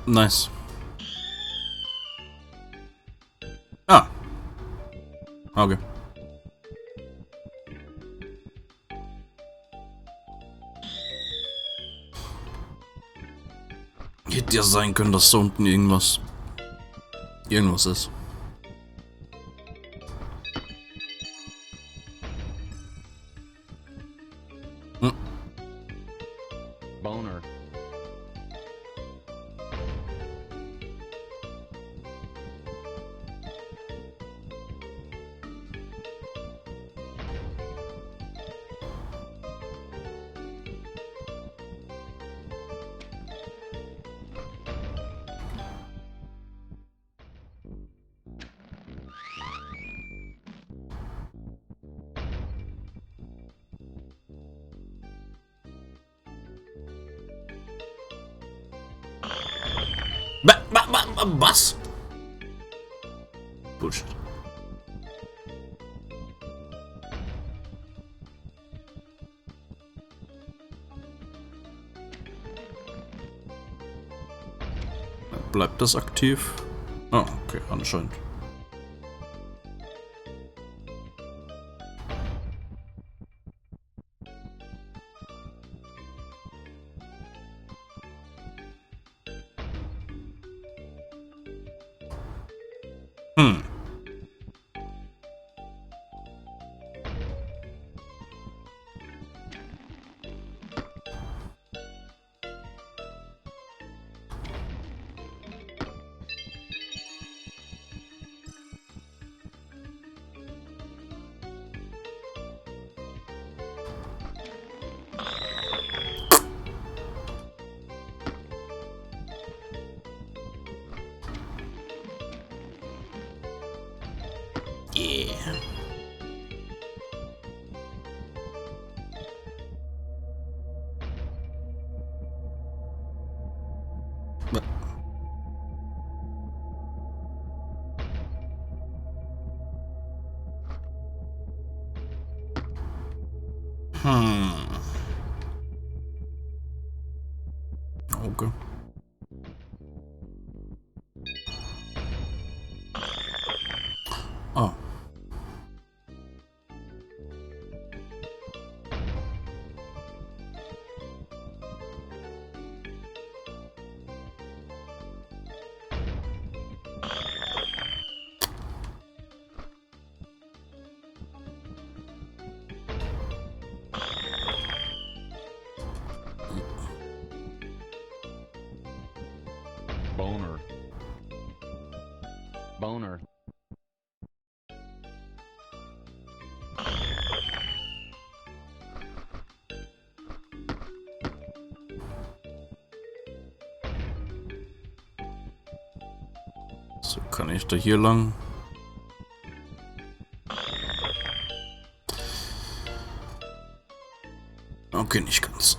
Nice. Ah. Okay. Hätte ja sein können, dass da unten irgendwas ist. Boner. Was? Bullshit. Bleibt das aktiv? Ah, okay, anscheinend. Yeah. Okay. Oh. Boner. Boner. So, kann ich da hier lang? Okay, nicht ganz.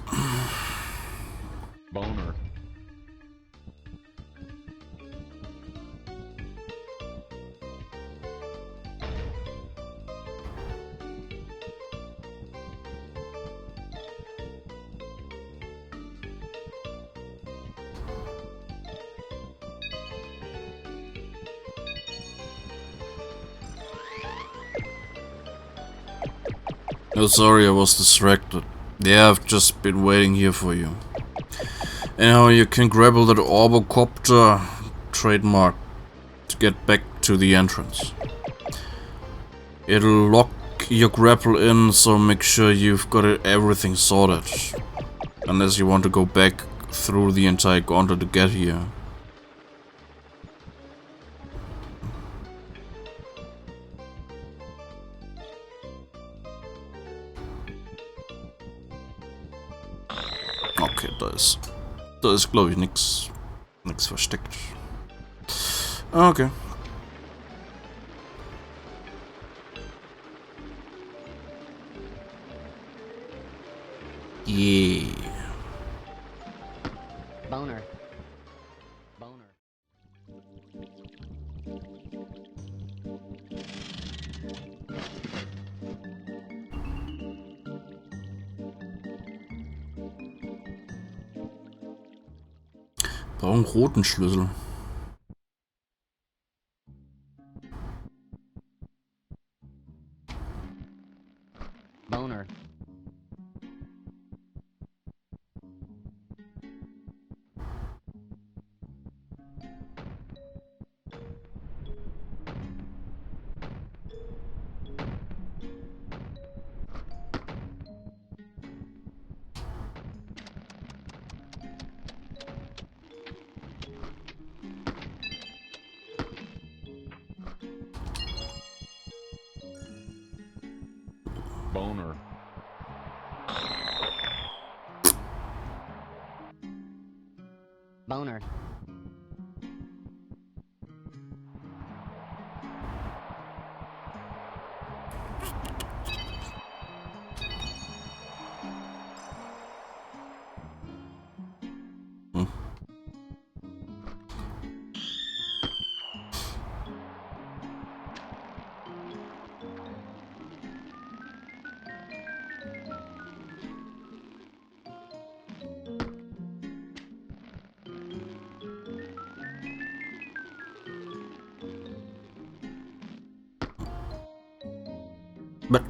Boner. Oh, sorry, I was distracted. Yeah, I've just been waiting here for you. Anyhow, you can grapple that orbocopter trademark to get back to the entrance. It'll lock your grapple in, so make sure you've got everything sorted. Unless you want to go back through the entire gauntlet to get here. Okay, da ist glaube ich nix versteckt. Okay. Yeah. Boner. Boner. Brauchen roten Schlüssel. Boner. Boner. Boner. But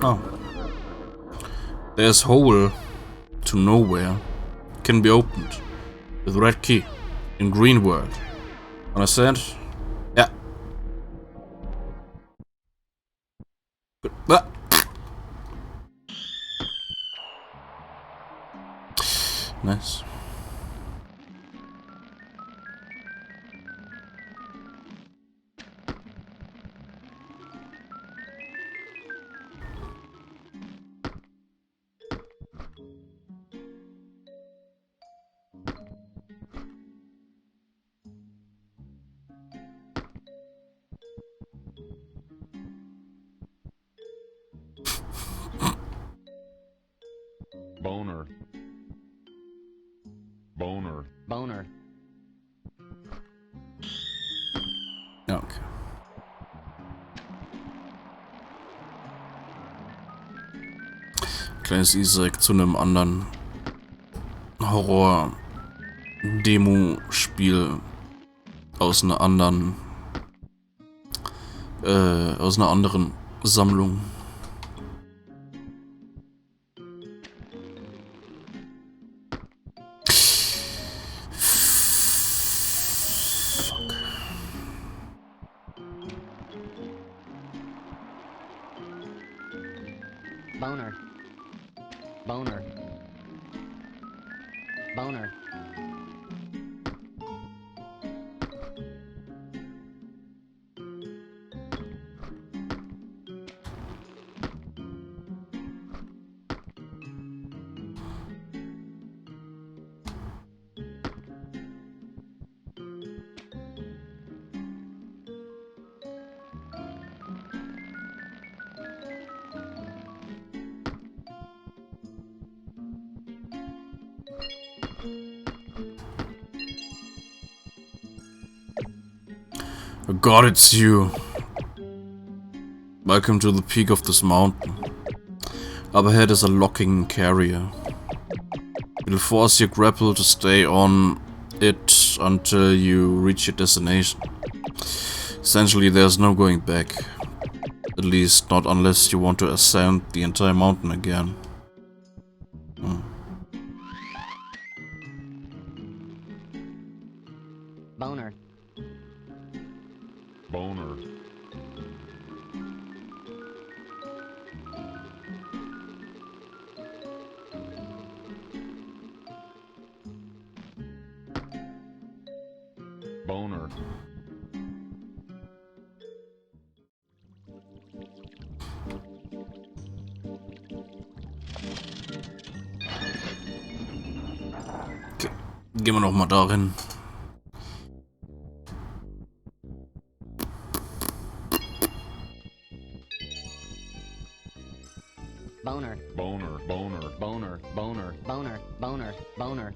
oh, there's hole to nowhere. Can be opened with red key in green world. Understand? Yeah. Good. Ah. Nice. Boner. Boner. Boner. Kleines Easter Egg zu einem anderen Horror-Demo-Spiel aus einer anderen Sammlung. Boner. Boner. Boner. God, it's you. Welcome to the peak of this mountain. Up ahead is a locking carrier. It'll force your grapple to stay on it until you reach your destination. Essentially, there's no going back. At least, not unless you want to ascend the entire mountain again. Boner. Boner. Boner. Okay. Gehen wir noch mal darin. Boner. Boner. Boner. Boner. Boner. Boner. Boner. Boner. Boner.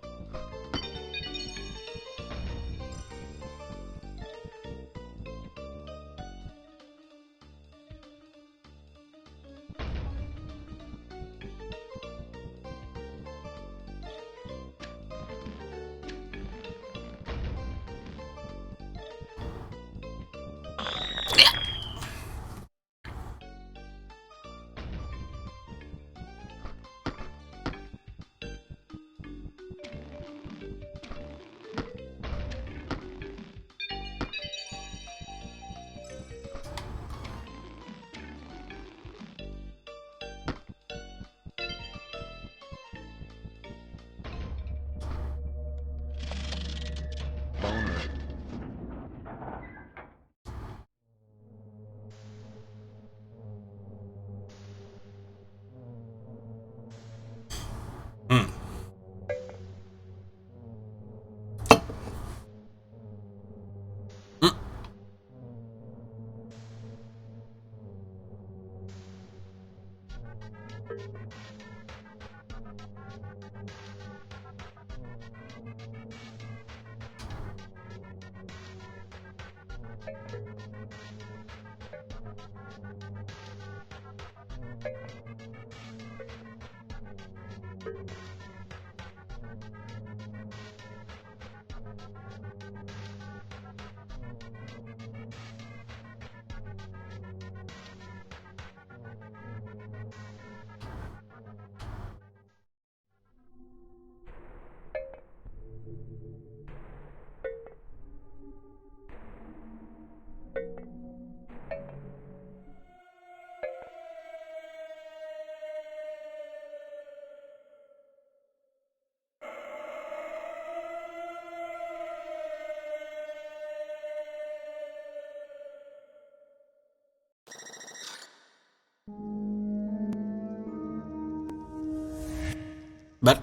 But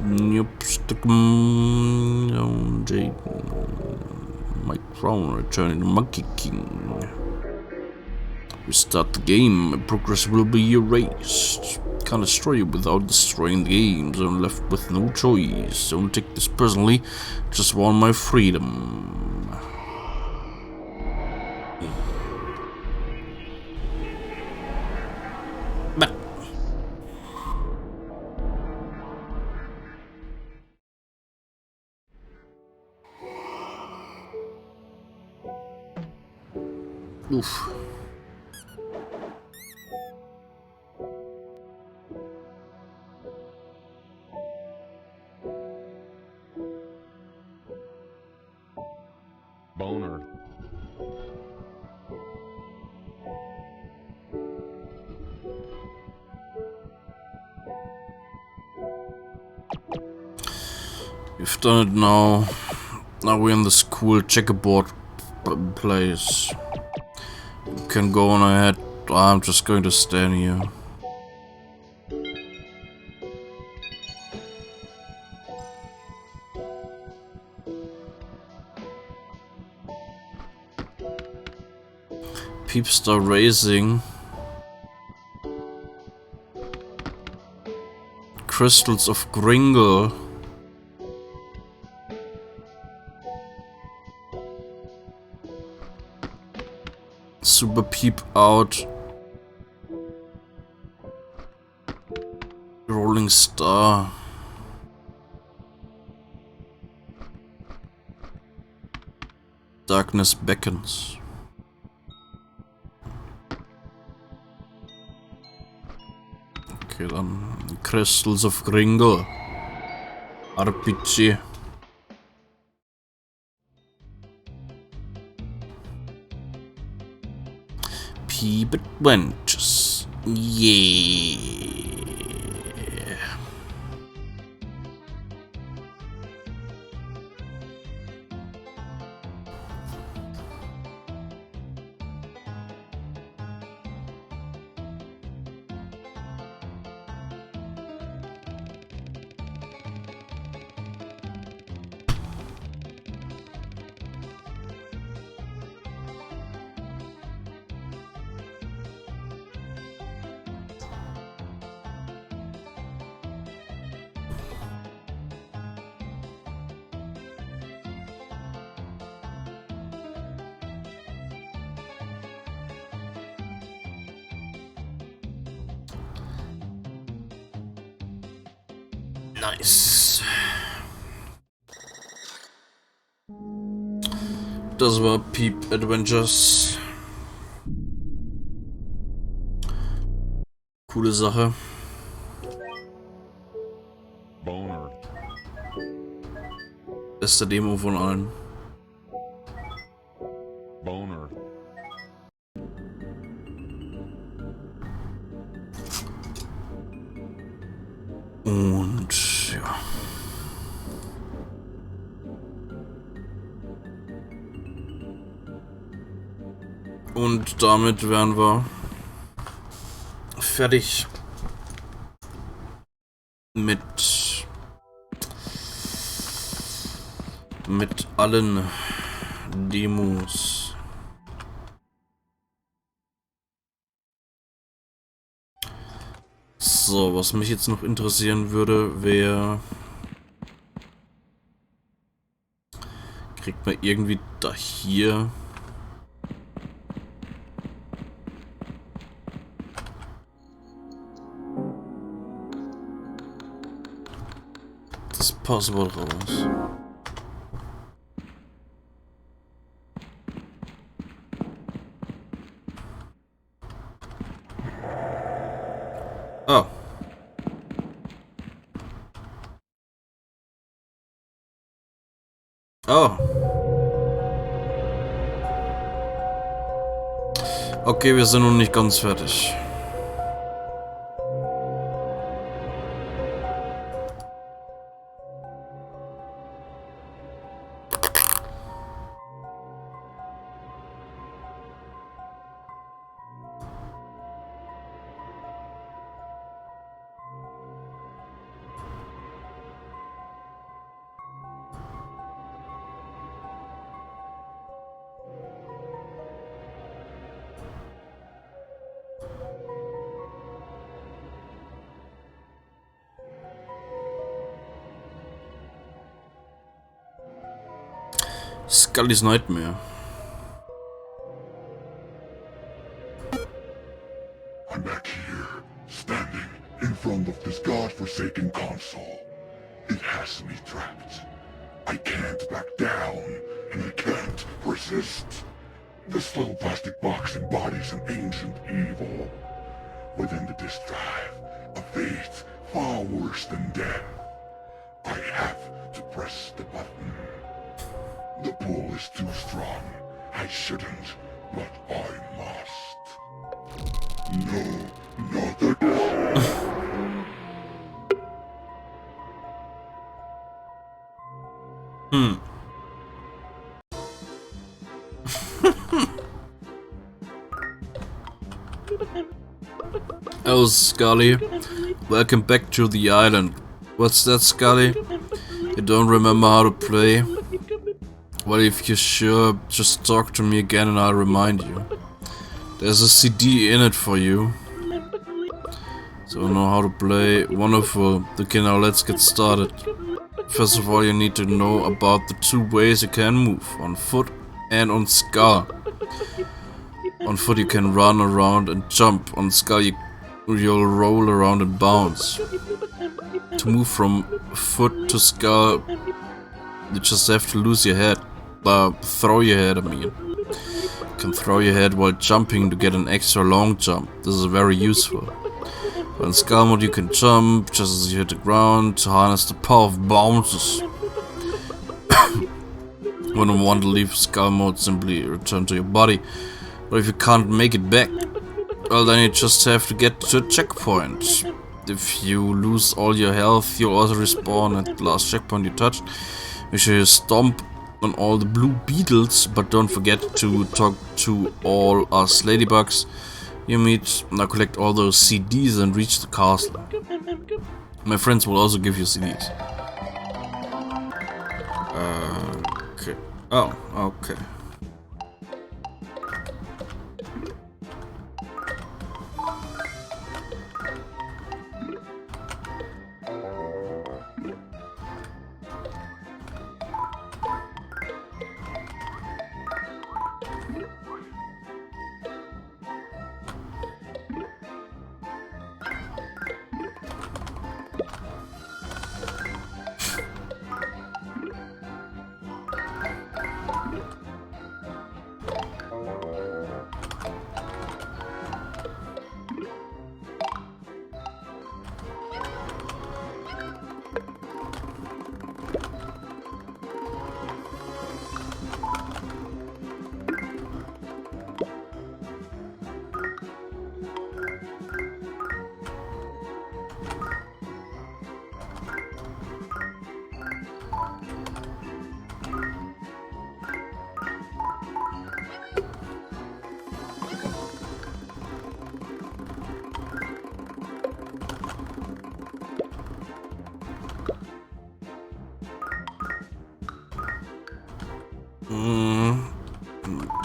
Yup, my crown, returning the Monkey King. Restart the game, progress will be erased. Can't destroy you without destroying the game, so I'm left with no choice. Don't take this personally, just want my freedom. But oof. Boner. We've done it now. Now we're in this cool checkerboard place. You can go on ahead. I'm just going to stand here. Peep start raising. Crystals of Gringle. Super Peep out. Rolling Star. Darkness beckons. Okay, dann Crystals of Gringle. RPG. Peeb Adventures. Yeah. Nice. Das war Peep Adventures. Coole Sache. Boner. Beste Demo von allen. Boner. Und ja. Und damit wären wir fertig mit allen Demos. So, was mich jetzt noch interessieren würde, wäre... Kriegt man irgendwie da hier... das Passwort raus. Oh. Oh. Okay, wir sind noch nicht ganz fertig. Scully's nightmare. I'm back here, standing in front of this godforsaken console. It has me trapped. I can't back down, and I can't resist. This little plastic box embodies an ancient evil. Within the disk drive, a fate far worse than death. I have to press the button. The pull is too strong. I shouldn't, but I must. No, not again. Oh, Scully. Welcome back to the island. What's that, Scully? You don't remember how to play? Well, if you're sure, just talk to me again and I'll remind you. There's a CD in it for you. So know how to play. Wonderful. Okay, now let's get started. First of all, you need to know about the two ways you can move. On foot and on Skull. On foot you can run around and jump. On Skull you'll roll around and bounce. To move from foot to Skull, you just have to lose your head. Throw your head, I mean. You can throw your head while jumping to get an extra long jump. This is very useful. In Skull mode you can jump just as you hit the ground to harness the power of bounces. When you want to leave Skull mode, simply return to your body. But if you can't make it back, well, then you just have to get to a checkpoint. If you lose all your health, you'll also respawn at the last checkpoint you touched. Make sure you stomp on all the blue beetles, but don't forget to talk to all us ladybugs you meet. Now collect all those CDs and reach the castle. My friends will also give you CDs. Okay. Oh, okay.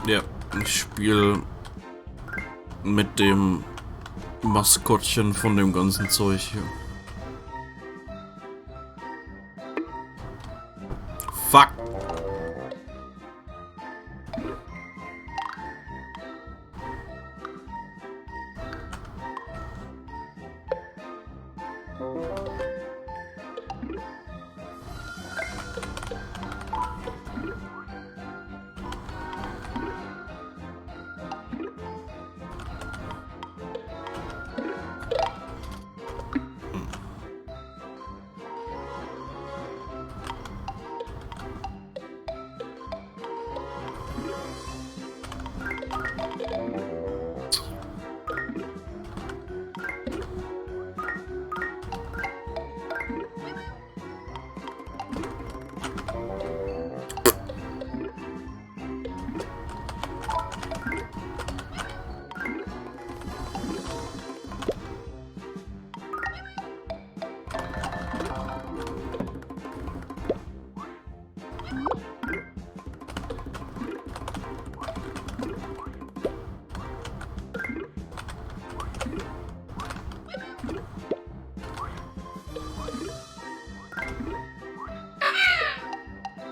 Ja, ich spiele mit dem Maskottchen von dem ganzen Zeug hier. Fuck!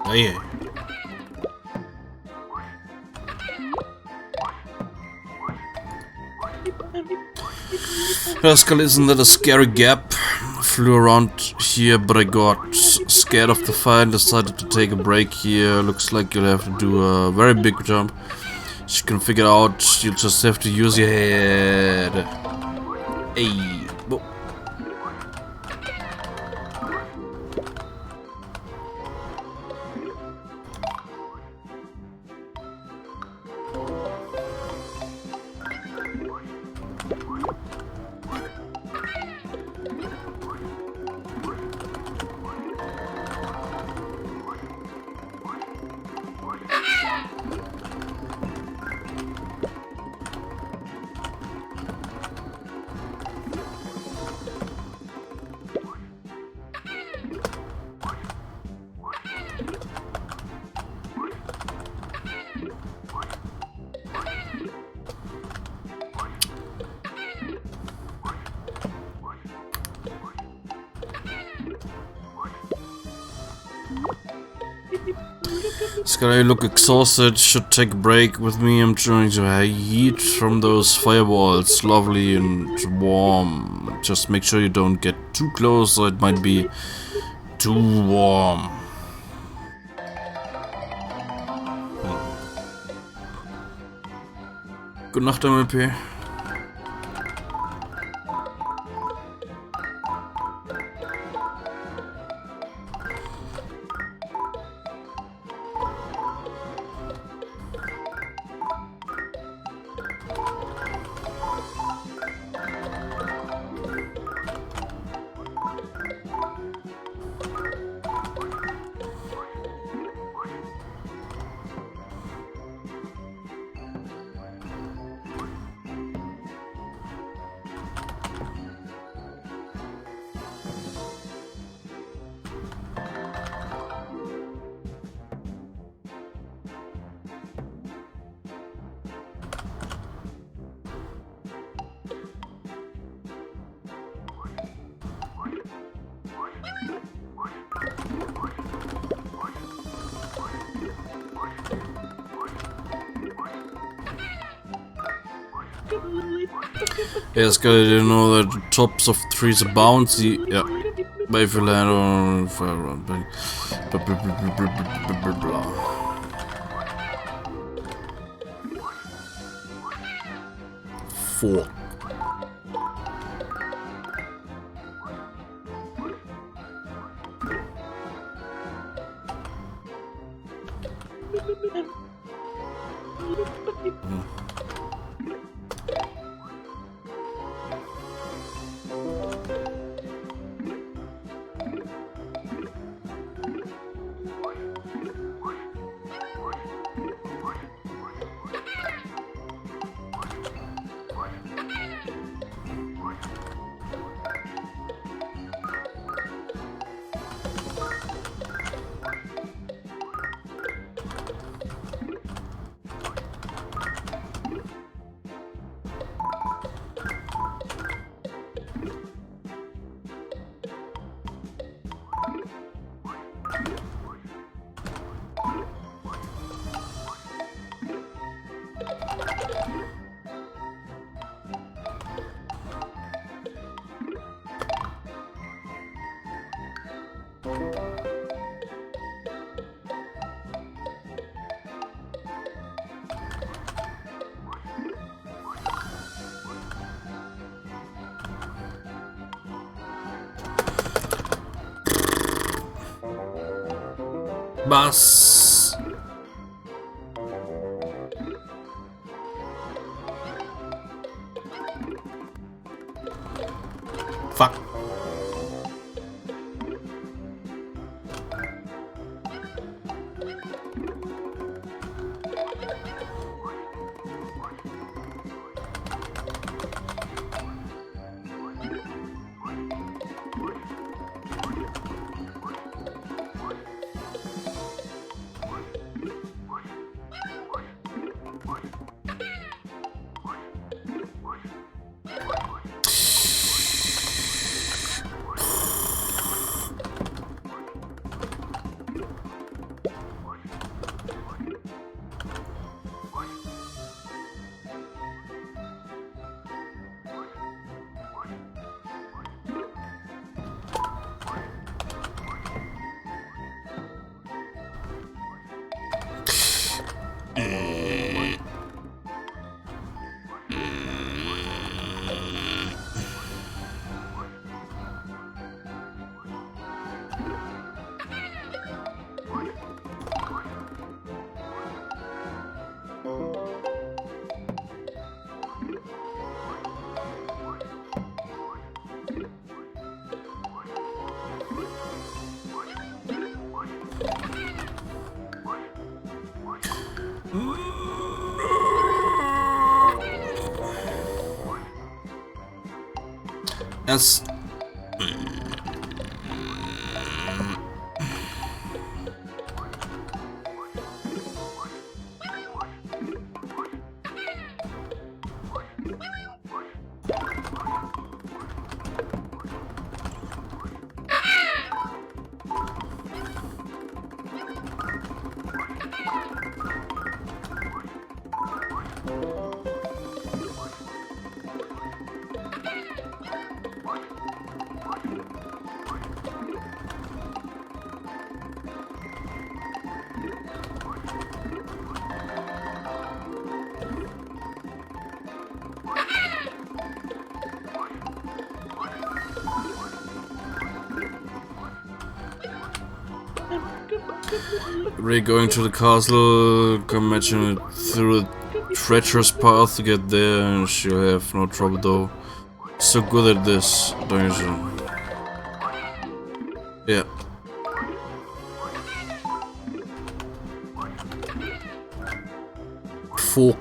Hey. Rascal, isn't that a scary gap? Flew around here, but I got scared of the fire and decided to take a break here. Looks like you'll have to do a very big jump. As you can figure out, you just have to use your head. Hey. Whoa. Sky, you look exhausted. Should take a break with me. I'm trying to heat from those fireballs. Lovely and warm. Just make sure you don't get too close, or it might be too warm. Good night, MLP. Yes, guys, you know that the tops of trees are bouncy. Yeah. But if you land on fire, blah, blah, blah. 4. Was? Fuck. As Ray going to the castle, come matching it through a treacherous path to get there, and she'll have no trouble though. So good at this, don't you? Yeah. Fork.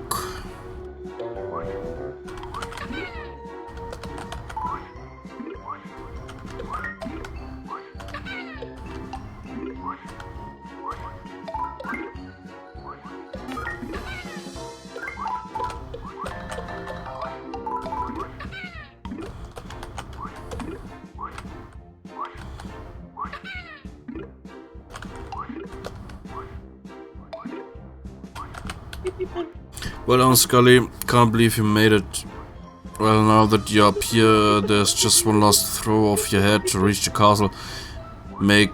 Well done, Scully. Can't believe you made it. Well, now that you're up here, there's just one last throw of your head to reach the castle. Make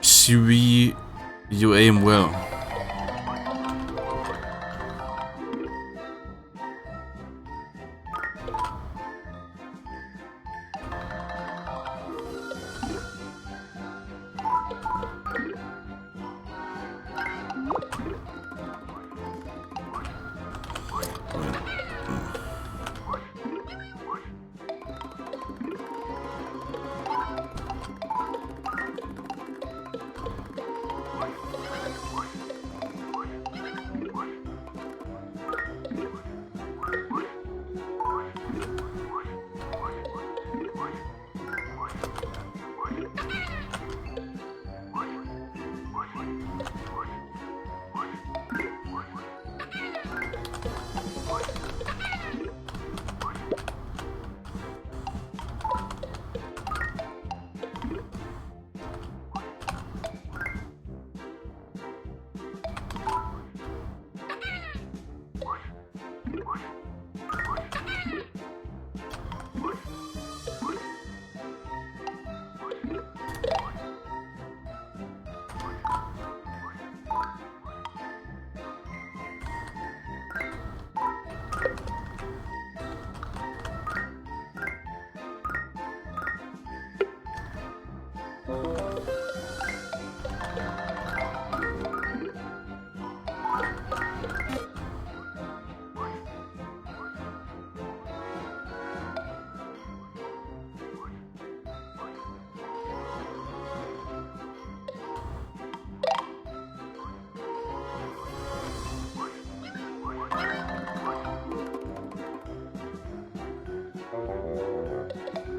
sure you aim well.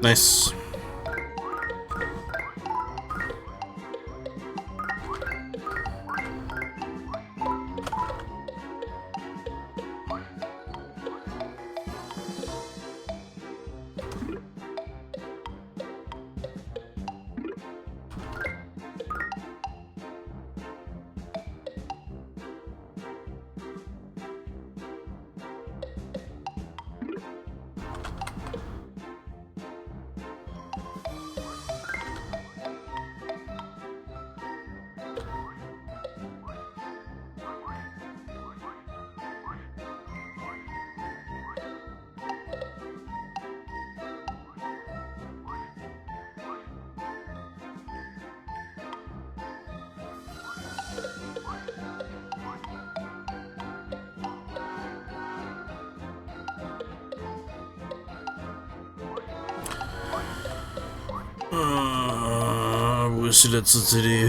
Nice. Wo ist die letzte CD?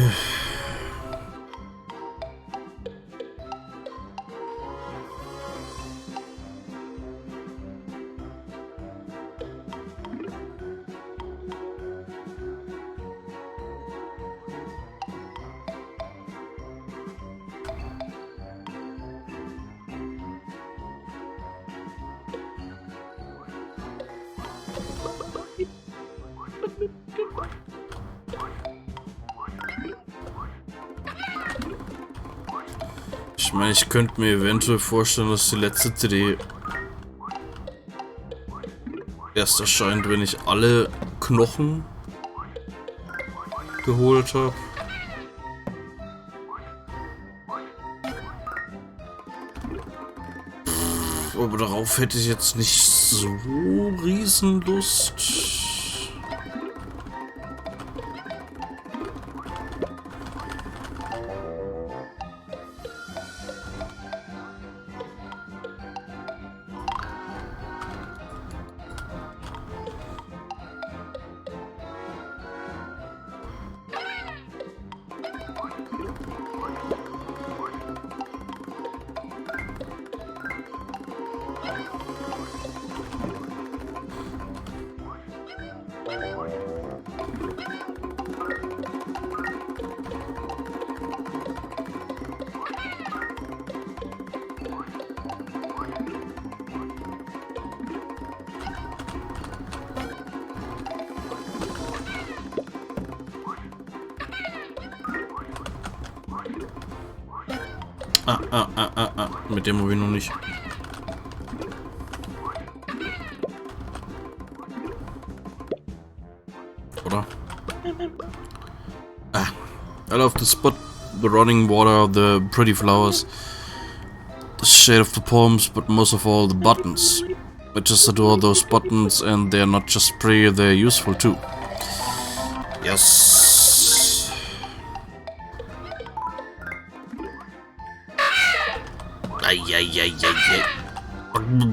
Ich meine, ich könnte mir eventuell vorstellen, dass die letzte CD erst erscheint, wenn ich alle Knochen geholt habe. Aber darauf hätte ich jetzt nicht so riesen Lust. Mit dem habe ich noch nicht. Oder? I love the spot, the running water, the pretty flowers, the shade of the palms, but most of all the buttons. I just adore those buttons, and they're not just pretty, they're useful too. Yes.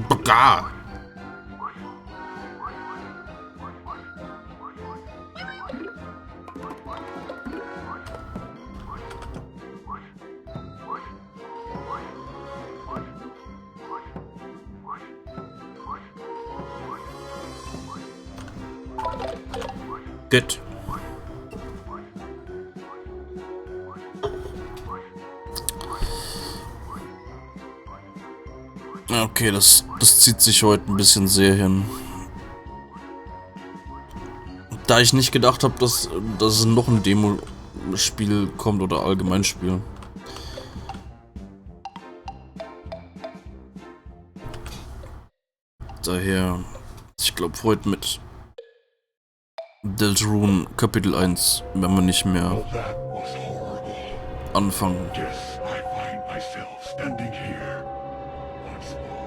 Baga. Good. Okay, das zieht sich heute ein bisschen sehr hin. Da ich nicht gedacht habe, dass noch ein Demo-Spiel kommt oder Allgemeinspiel. Daher, ich glaube heute mit Deltarune Kapitel 1 werden wir nicht mehr Well, that was horrible. anfangen. Guess I find myself standing here once more.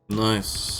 Nice.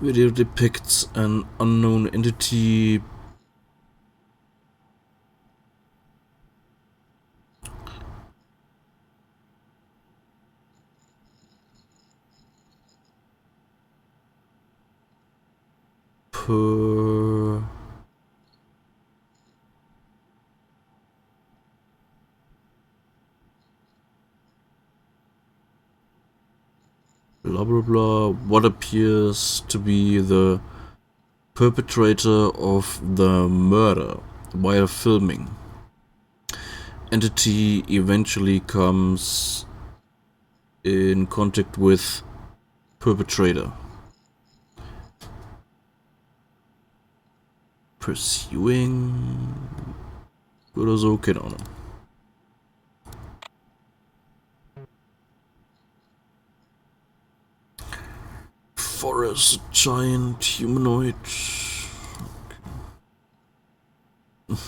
Video depicts an unknown entity per blah blah blah, what appears to be the perpetrator of the murder while filming. Entity eventually comes in contact with perpetrator. Pursuing oder so, keine Ahnung. Forest giant humanoid. Okay.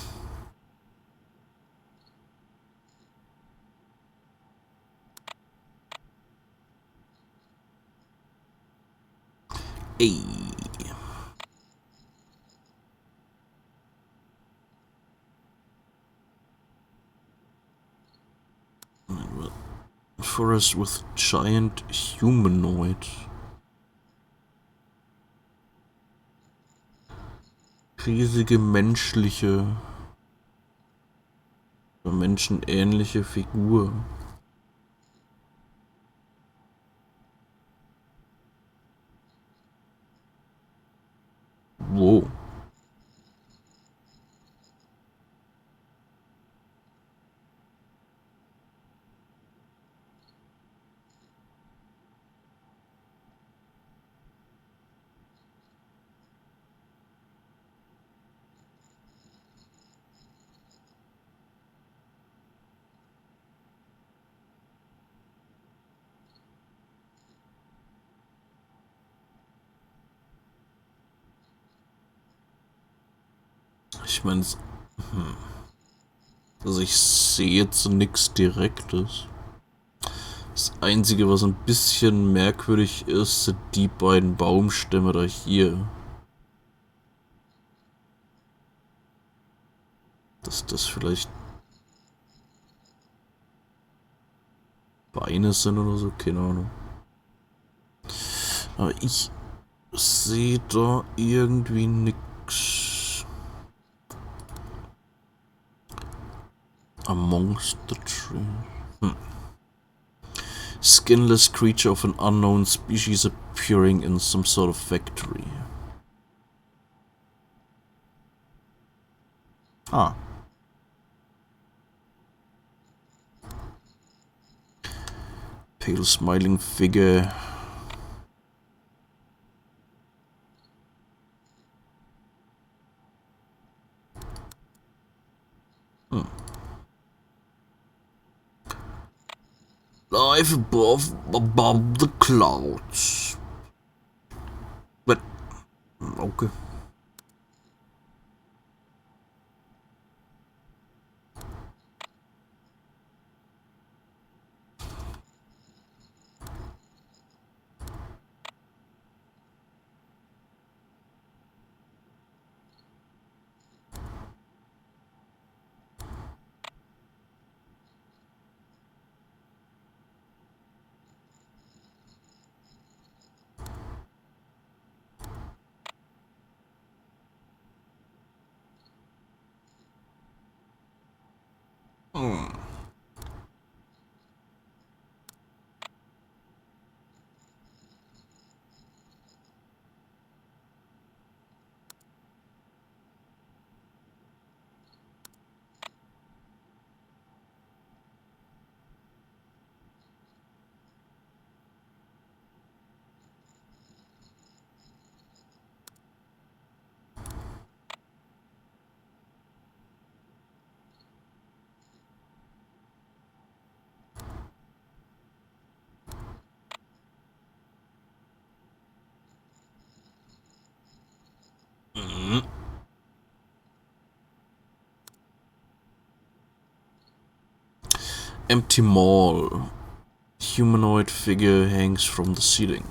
Ey. Forest with giant humanoid. Riesige menschliche, menschenähnliche Figur. Wo? Ich meine, also ich sehe jetzt nichts Direktes. Das Einzige, was ein bisschen merkwürdig ist, sind die beiden Baumstämme da hier. Dass das vielleicht Beine sind oder so, keine Ahnung. Aber ich sehe da irgendwie nix. Amongst the trees. Skinless creature of an unknown species appearing in some sort of factory. Ah. Pale smiling figure. Life above the clouds. But okay. Empty mall. Humanoid figure hangs from the ceiling.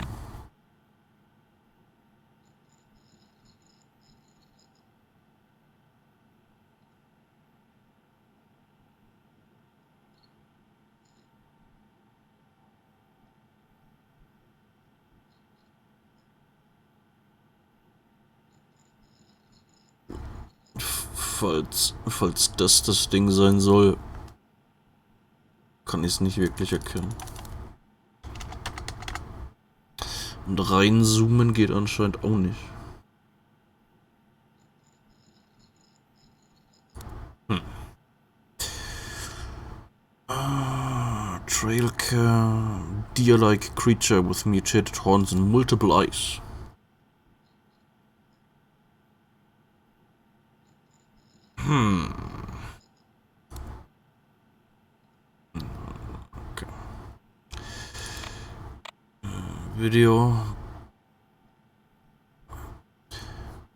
Falls das Ding sein soll, kann ich es nicht wirklich erkennen. Und reinzoomen geht anscheinend auch nicht. Trailcar, deer-like creature with mutated horns and multiple eyes. Okay. Video.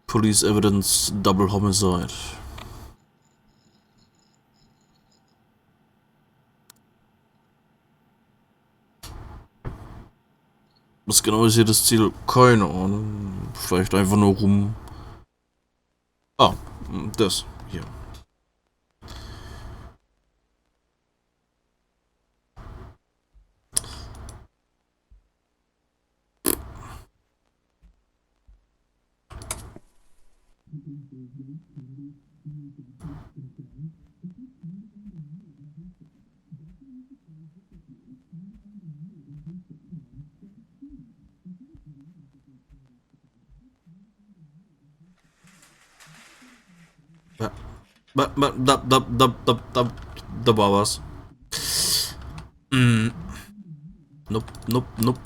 Police evidence, double homicide. Was genau ist hier das Ziel? Keine Ahnung. Vielleicht einfach nur rum. Ah, das hier. Da war was. Nope, nope, nope.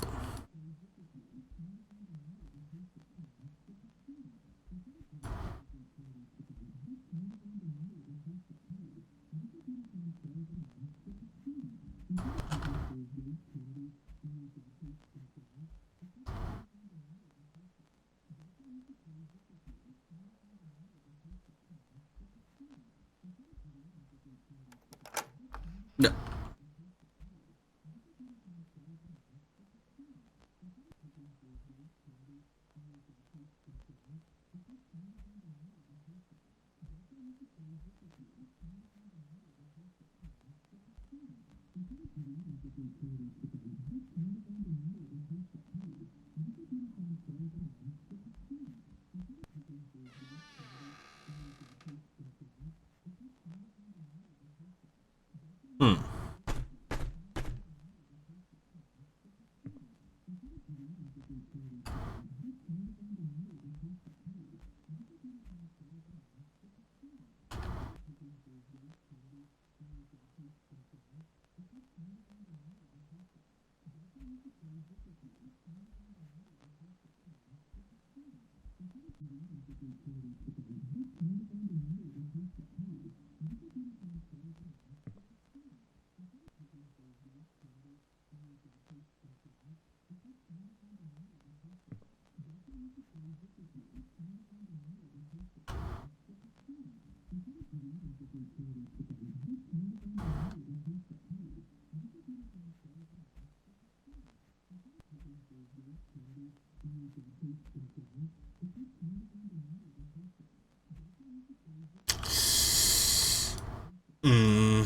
Ja. Hmm. Mm.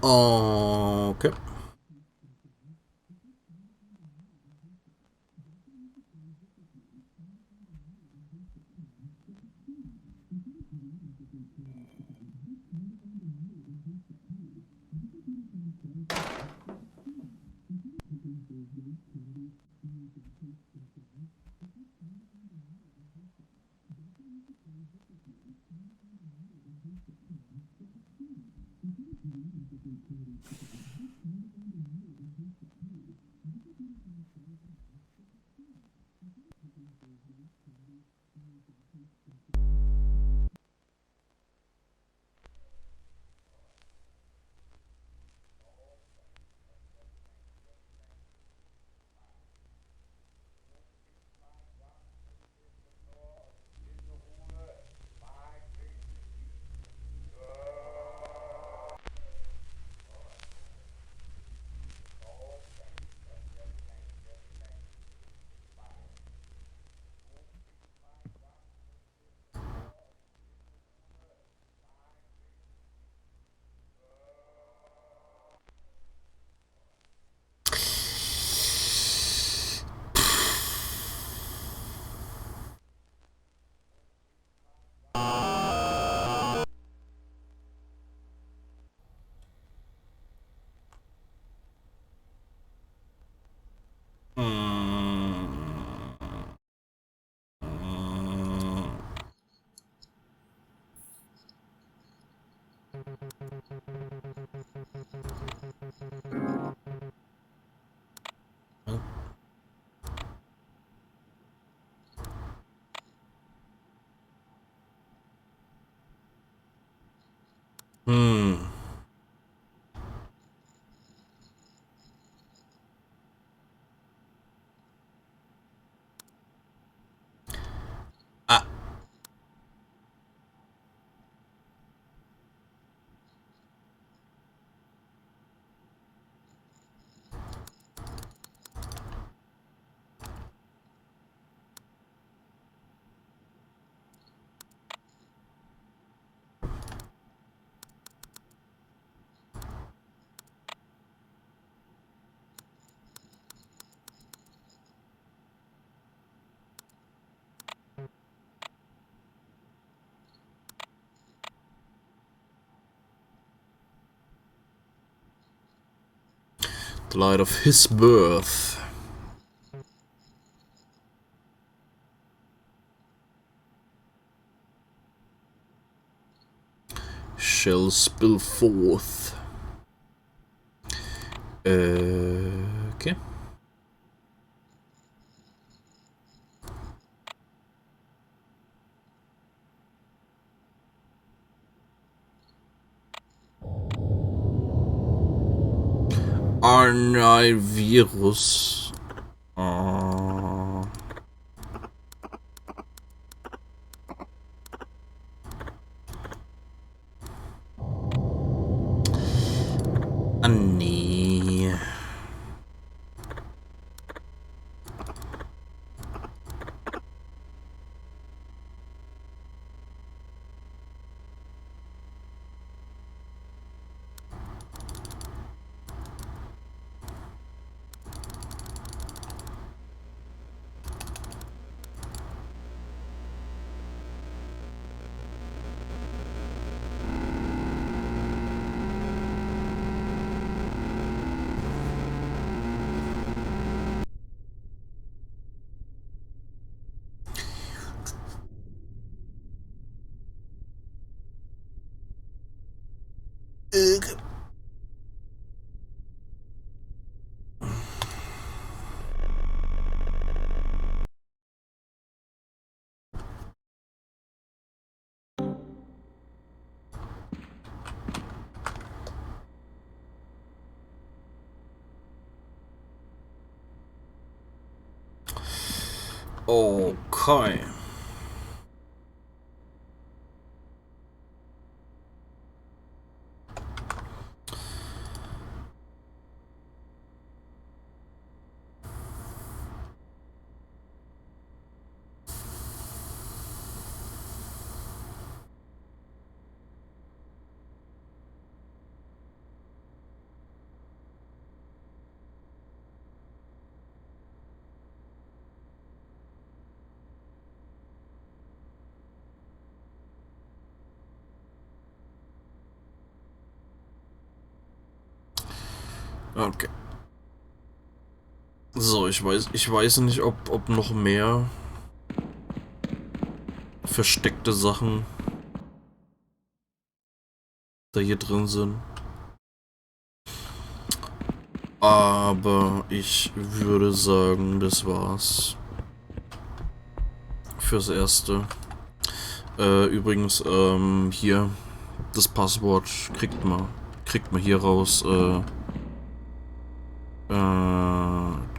Okay. Hmm. Ah. The light of his birth. Shall spill forth. Okay. Virus. Nee. Okay. Okay. So, ich weiß nicht, ob noch mehr versteckte Sachen da hier drin sind. Aber ich würde sagen, das war's. Fürs Erste. Übrigens, hier, das Passwort kriegt man hier raus,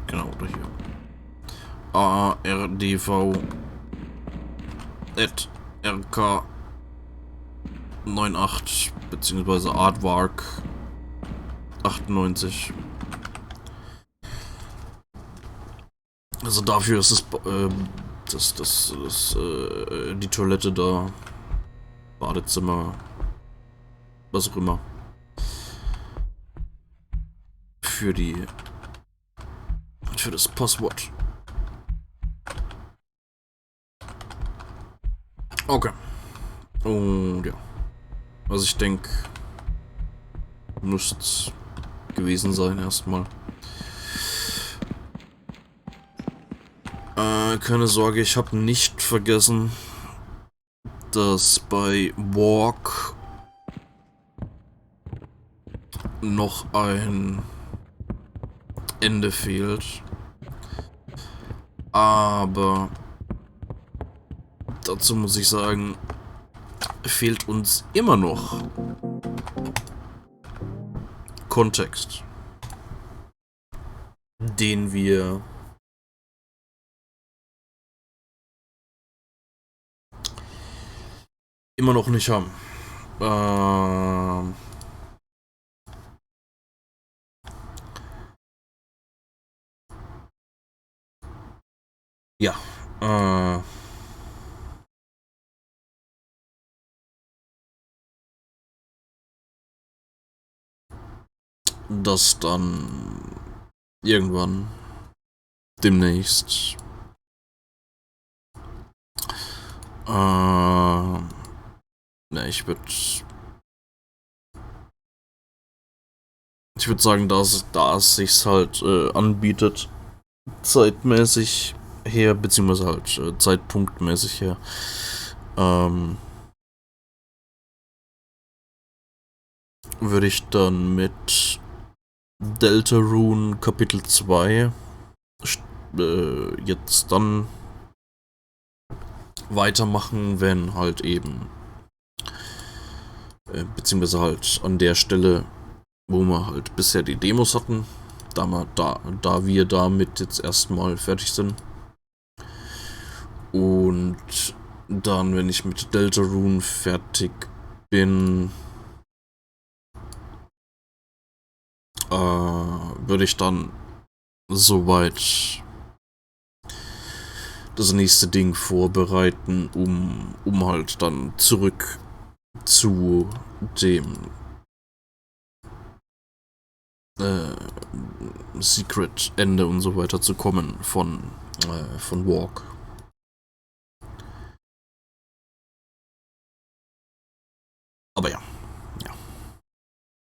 genau, oder hier. ARDV @RK 98 beziehungsweise Artwork 98. Also dafür ist es die Toilette da, Badezimmer, was auch immer. Für das Passwort. Okay. Und ja. Also ich denke, müsste gewesen sein erstmal. Keine Sorge, ich habe nicht vergessen, dass bei Walk noch ein Ende fehlt. Aber dazu muss ich sagen, fehlt uns immer noch Kontext, den wir immer noch nicht haben. Ja. Das dann irgendwann demnächst. Ne, ich Ich würde sagen, da es sich halt anbietet, zeitmäßig her, beziehungsweise halt zeitpunktmäßig her, würde ich dann mit Deltarune Kapitel 2 jetzt dann weitermachen, wenn halt eben beziehungsweise halt an der Stelle, wo wir halt bisher die Demos hatten, da wir damit jetzt erstmal fertig sind. Und dann, wenn ich mit Deltarune fertig bin, würde ich dann soweit das nächste Ding vorbereiten, um halt dann zurück zu dem Secret Ende und so weiter zu kommen von Walk.